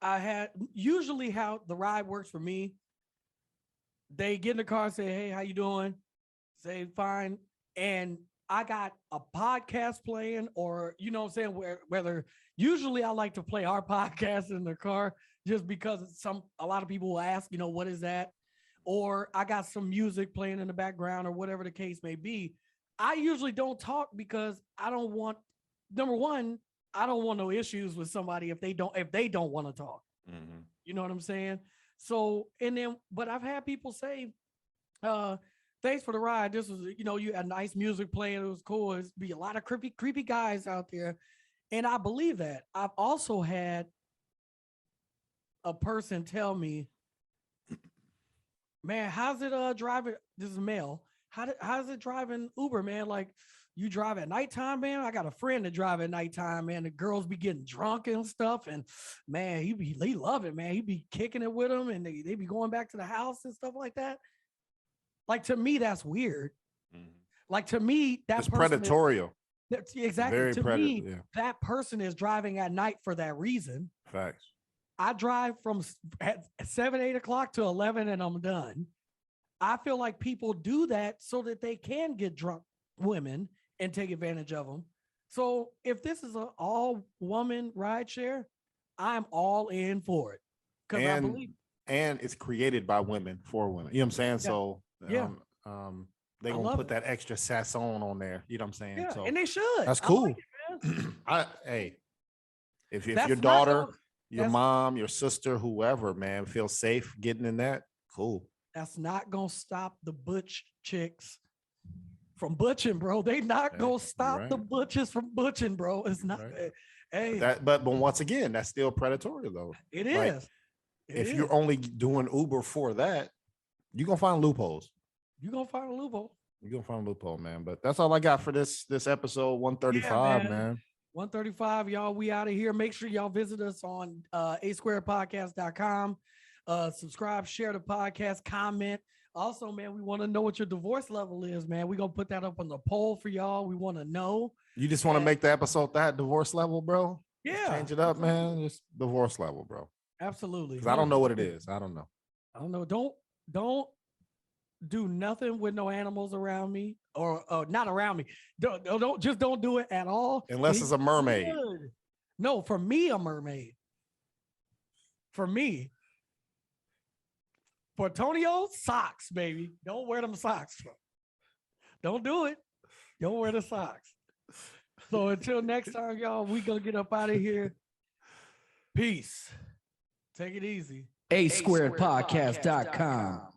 A: I had usually how the ride works for me. They get in the car and say, "Hey, how you doing?" Say, "Fine." And I got a podcast playing, or, you know what I'm saying, whether usually I like to play our podcast in the car just because a lot of people will ask, what is that? Or I got some music playing in the background or whatever the case may be. I usually don't talk because I don't want, number one, I don't want no issues with somebody if they don't want to talk. You know what I'm saying? So, but I've had people say, "Thanks for the ride. This was, you had nice music playing. It was cool. It's be a lot of creepy guys out there." And I believe that. I've also had a person tell me, "Man, how's it driving?" This is male. How's it driving Uber, man? Like, you drive at nighttime, man? I got a friend that drive at nighttime, man. The girls be getting drunk and stuff. And man, they love it, man. He be kicking it with them, and they be going back to the house and stuff like that. Like, to me, that's weird. Like, to me,
B: It's predatorial.
A: Exactly.
B: Very
A: To
B: predator,
A: me,
B: yeah.
A: that person is driving at night for that reason.
B: Facts.
A: I drive from at 7, 8 o'clock to 11 and I'm done. I feel like people do that so that they can get drunk women and take advantage of them. So if this is an all woman ride share, I'm all in for it. Because I believe.
B: And it's created by women for women. You know what I'm saying?
A: Yeah.
B: So
A: Yeah.
B: they're
A: I
B: gonna
A: love
B: put
A: it.
B: that extra sass on there. You know what I'm saying?
A: Yeah,
B: So
A: and they should.
B: that's
A: I
B: cool.
A: like it, man.
B: Hey, if
A: That's
B: your
A: not
B: daughter,
A: gonna-
B: your
A: that's-
B: mom, your sister, whoever, man, feel safe getting in that, cool.
A: That's not gonna stop the butch chicks from butching, bro. They not
B: Yeah,
A: gonna
B: you're
A: stop the
B: right.
A: butches from butching, bro. It's not.
B: right.
A: Hey,
B: But once again, that's still predatory though.
A: it
B: like,
A: is. It
B: If
A: is.
B: you're only doing Uber for that, you're gonna find loopholes.
A: You're gonna find a loophole.
B: You're gonna find a loophole, man. But that's all I got for this episode 135,
A: man.
B: man.
A: 135, y'all. We out of here. Make sure y'all visit us on asquaredpodcast.com. Subscribe, share the podcast, comment. Also, man, we want to know what your divorce level is, man. We're gonna put that up on the poll for y'all. We want to know.
B: You just want to make the episode that divorce level, bro? Just
A: Yeah.
B: change it up, man. Just divorce level, bro.
A: Absolutely.
B: Because I don't know what it is. I don't know.
A: I don't know. Don't do nothing with no animals around me or not around me. Don't do it at all.
B: Unless
A: And
B: it's a mermaid.
A: good. No, for me, a mermaid. For me. For Tonio, socks, baby. Don't wear them socks. Don't do it. Don't wear the socks. So until next time, y'all, we gonna get up out of here. Peace. Take it easy.
F: asquaredpodcast.com.